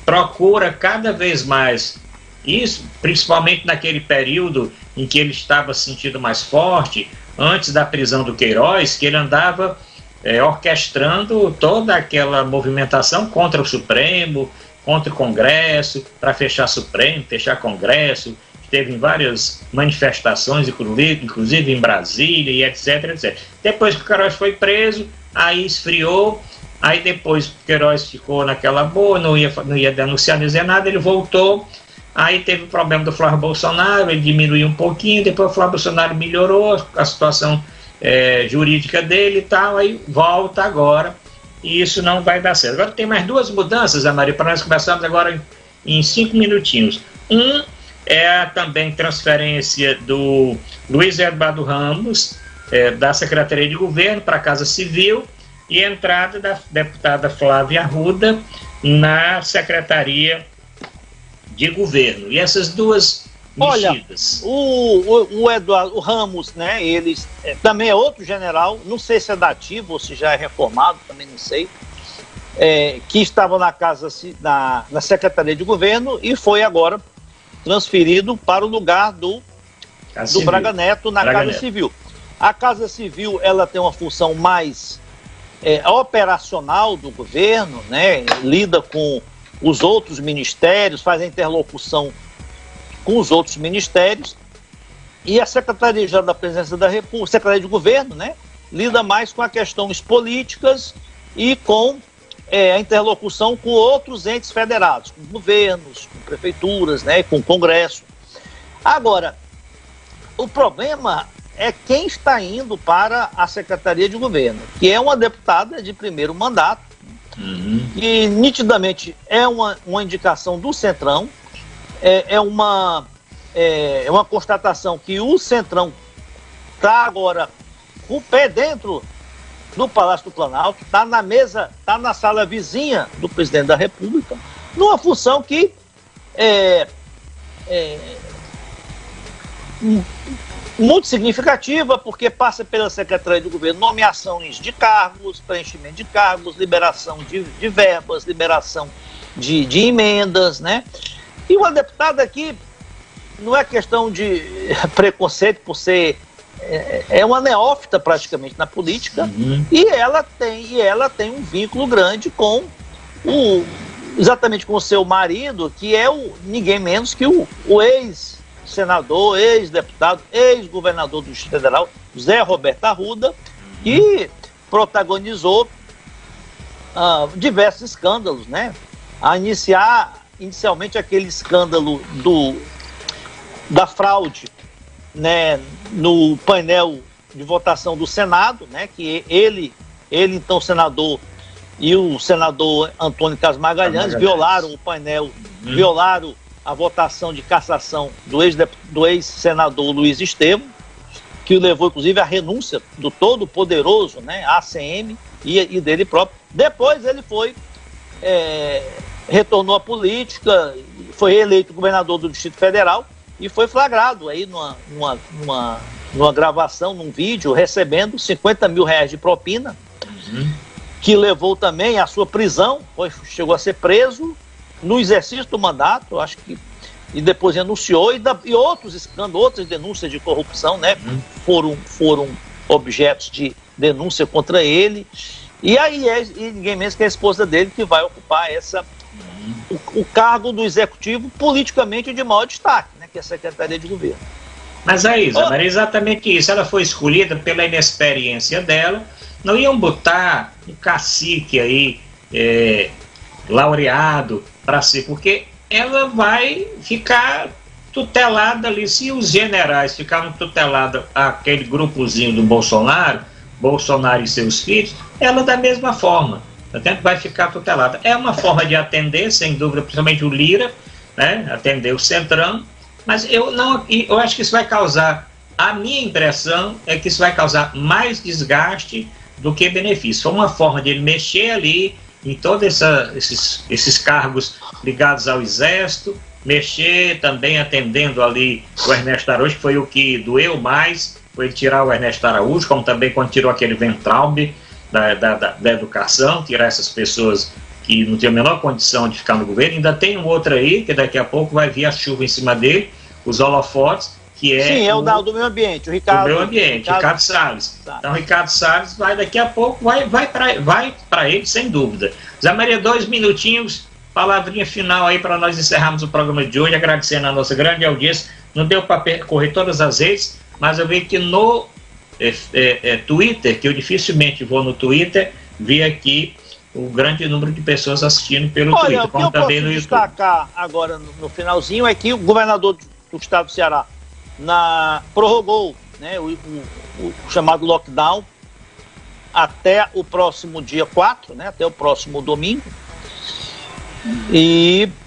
procura cada vez mais isso, principalmente naquele período em que ele estava se sentindo mais forte, antes da prisão do Queiroz, que ele andava orquestrando toda aquela movimentação contra o Supremo, contra o Congresso, para fechar Supremo, fechar Congresso. Esteve em várias manifestações, inclusive em Brasília, e etc. Depois que o Queiroz foi preso, aí esfriou, aí depois o Queiroz ficou naquela boa, não ia denunciar, não dizer nada, ele voltou, aí teve o problema do Flávio Bolsonaro, ele diminuiu um pouquinho, depois o Flávio Bolsonaro melhorou a situação jurídica dele e tal, aí volta agora, e isso não vai dar certo. Agora tem mais 2 mudanças, Maria, para nós conversarmos agora em 5 minutinhos. É também transferência do Luiz Eduardo Ramos, da Secretaria de Governo para a Casa Civil, e a entrada da deputada Flávia Arruda na Secretaria de Governo. E essas 2 mexidas. Olha, o Eduardo Ramos, né, ele também é outro general, não sei se é da ativa ou se já é reformado, também não sei, que estava na Secretaria de Governo e foi agora transferido para o lugar do Braga Neto na Casa Civil. A Casa Civil, ela tem uma função mais operacional do governo, né? Lida com os outros ministérios, faz a interlocução com os outros ministérios, e a Secretaria Geral da Presidência da República, Secretaria de Governo, né? Lida mais com as questões políticas e com a interlocução com outros entes federados, com governos, com prefeituras, né, com o Congresso. Agora, o problema é quem está indo para a Secretaria de Governo, que é uma deputada de primeiro mandato, e nitidamente é uma indicação do Centrão, é uma constatação que o Centrão está agora com o pé dentro do Palácio do Planalto, está na mesa, está na sala vizinha do presidente da República, numa função que muito significativa, porque passa pela Secretaria de Governo nomeações de cargos, preenchimento de cargos, liberação de verbas, liberação de emendas, né? E uma deputada aqui, não é questão de preconceito por ser... É uma neófita praticamente na política, e ela tem um vínculo grande com exatamente com o seu marido, que é ninguém menos que o ex-senador, ex-deputado, ex-governador do Distrito Federal, Zé Roberto Arruda, que protagonizou diversos escândalos, né? A iniciar inicialmente aquele escândalo da fraude, né, no painel de votação do Senado, né, que ele então senador, e o senador Antônio Carlos Magalhães violaram o painel, violaram a votação de cassação do ex-senador Luiz Estevam, que levou inclusive à renúncia do todo poderoso, né, ACM e dele próprio. Depois ele retornou à política, foi eleito governador do Distrito Federal e foi flagrado aí numa gravação, num vídeo, recebendo R$50 mil de propina, que levou também à sua prisão, chegou a ser preso no exercício do mandato, acho que, e depois renunciou, e outros escândalos, outras denúncias de corrupção, né, foram objetos de denúncia contra ele, e aí ninguém menos que a esposa dele que vai ocupar o cargo do executivo politicamente de maior destaque, né, que é a Secretaria de Governo. Mas é isso, é exatamente isso. Ela foi escolhida pela inexperiência dela. Não iam botar um cacique aí laureado para si, porque ela vai ficar tutelada ali. Se os generais ficaram tutelados aquele grupozinho do Bolsonaro e seus filhos, ela da mesma forma, vai ficar tutelada. É uma forma de atender, sem dúvida, principalmente o Lira, né, atender o Centrão, mas eu acho que isso vai causar, a minha impressão é que isso vai causar mais desgaste do que benefício. Foi uma forma de ele mexer ali em todos esses cargos ligados ao Exército, mexer também atendendo ali o Ernesto Araújo, que foi o que doeu mais, foi tirar o Ernesto Araújo, como também quando tirou aquele Weintraub da educação, tirar essas pessoas que não tem a menor condição de ficar no governo. Ainda tem um outro aí, que daqui a pouco vai vir a chuva em cima dele, os holofotes, que é... Sim, é o do meio ambiente, o Ricardo... Do meio ambiente, Ricardo Salles. Então, Ricardo Salles vai, daqui a pouco, vai para ele, sem dúvida. Zé Maria, 2 minutinhos, palavrinha final aí para nós encerrarmos o programa de hoje, agradecendo a nossa grande audiência. Não deu para percorrer todas as redes, mas eu vi que no Twitter, que eu dificilmente vou no Twitter, vi aqui o grande número de pessoas assistindo pelo Twitter, como também no YouTube. O que eu posso destacar agora no finalzinho é que o governador do estado do Ceará prorrogou, né, o chamado lockdown até o próximo dia 4, né, até o próximo domingo,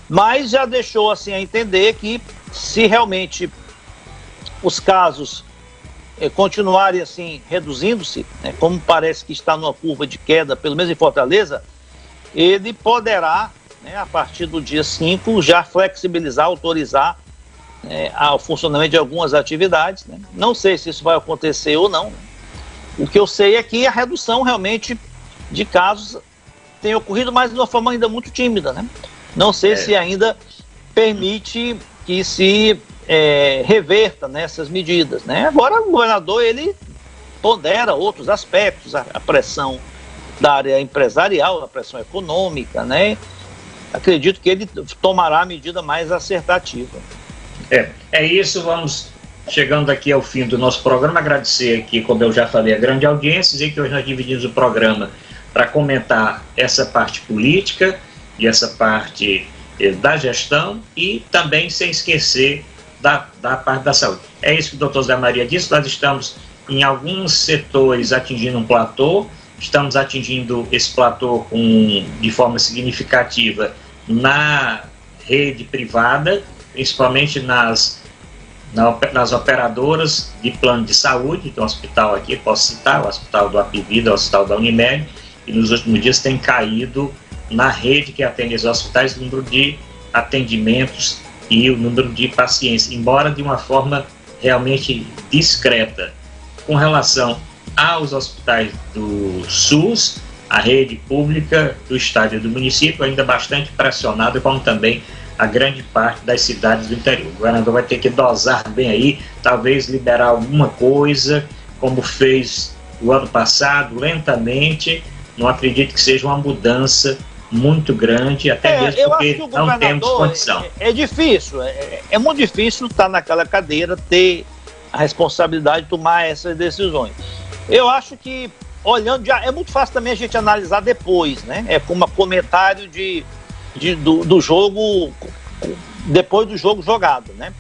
mas já deixou assim a entender que se realmente os casos continuarem assim reduzindo-se, né, como parece que está numa curva de queda, pelo menos em Fortaleza, ele poderá, né, a partir do dia 5, já flexibilizar, autorizar ao funcionamento de algumas atividades, né? Não sei se isso vai acontecer ou não. O que eu sei é que a redução realmente de casos tem ocorrido, mas de uma forma ainda muito tímida, né? Não sei se ainda permite que se reverta nessas medidas, né? Agora o governador, ele pondera outros aspectos, a pressão da área empresarial, a pressão econômica, né? Acredito que ele tomará a medida mais acertativa. É isso, vamos chegando aqui ao fim do nosso programa, agradecer aqui, como eu já falei, a grande audiência, dizer que hoje nós dividimos o programa para comentar essa parte política e essa parte da gestão e também sem esquecer da parte da saúde. É isso que o doutor Zé Maria disse, nós estamos em alguns setores atingindo um platô, estamos atingindo esse platô de forma significativa na rede privada, principalmente nas operadoras de plano de saúde, do hospital aqui, posso citar, o hospital do Apivida, o hospital da Unimed, e nos últimos dias tem caído na rede que atende os hospitais o número de atendimentos e o número de pacientes, embora de uma forma realmente discreta. Com relação aos hospitais do SUS, a rede pública do estado e do município ainda bastante pressionada, como também a grande parte das cidades do interior. O governador vai ter que dosar bem aí, talvez liberar alguma coisa, como fez o ano passado, lentamente. Não acredito que seja uma mudança muito grande, até mesmo porque não temos condição. É difícil, é muito difícil estar naquela cadeira, ter a responsabilidade de tomar essas decisões. Eu acho que, olhando, já é muito fácil também a gente analisar depois, né? É como comentário do jogo, depois do jogo jogado, né?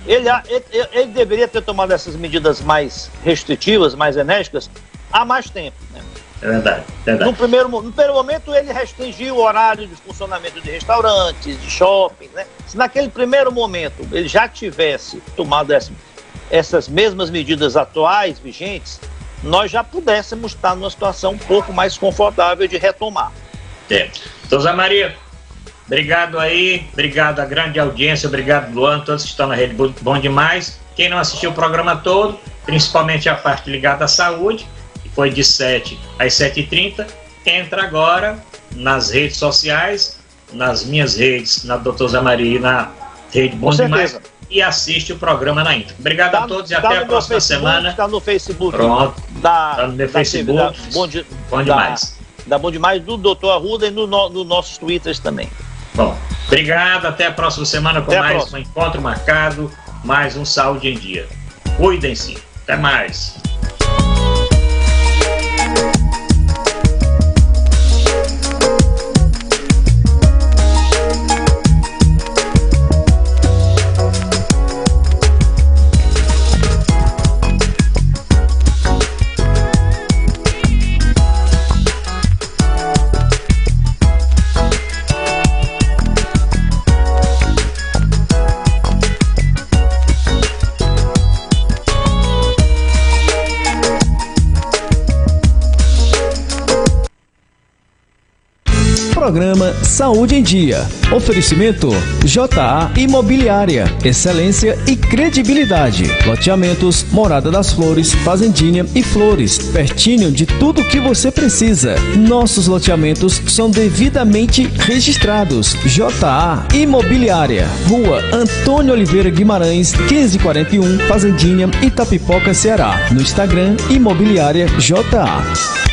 Ele deveria ter tomado essas medidas mais restritivas, mais enérgicas, há mais tempo, né? É verdade. No primeiro momento ele restringiu o horário de funcionamento de restaurantes, de shopping, né? Se naquele primeiro momento ele já tivesse tomado essas mesmas medidas atuais, vigentes, nós já pudéssemos estar numa situação um pouco mais confortável de retomar. Então, Zé Maria, obrigado aí, obrigado à grande audiência, obrigado, Luan, todos que estão na rede Bom Demais. Quem não assistiu o programa todo, principalmente a parte ligada à saúde, que foi de 7 às 7h30, entra agora nas redes sociais, nas minhas redes, na Dr. Zé Maria e na rede Bom Demais, e assiste o programa na íntegra. Obrigado a todos e até a próxima semana. Está no Facebook. Pronto. Está no meu Facebook. Bom Demais. Da Bom Demais, do Dr. Arruda e no nossos Twitters também. Bom, obrigado. Até a próxima semana com mais um encontro marcado, mais um Saúde em Dia. Cuidem-se. Até mais. programa Saúde em Dia. Oferecimento JA Imobiliária, excelência e credibilidade. Loteamentos, Morada das Flores, Fazendinha e Flores, pertinho de tudo o que você precisa. Nossos loteamentos são devidamente registrados. JA Imobiliária, Rua Antônio Oliveira Guimarães, 1541, Fazendinha, Itapipoca, Ceará. No Instagram, Imobiliária JA.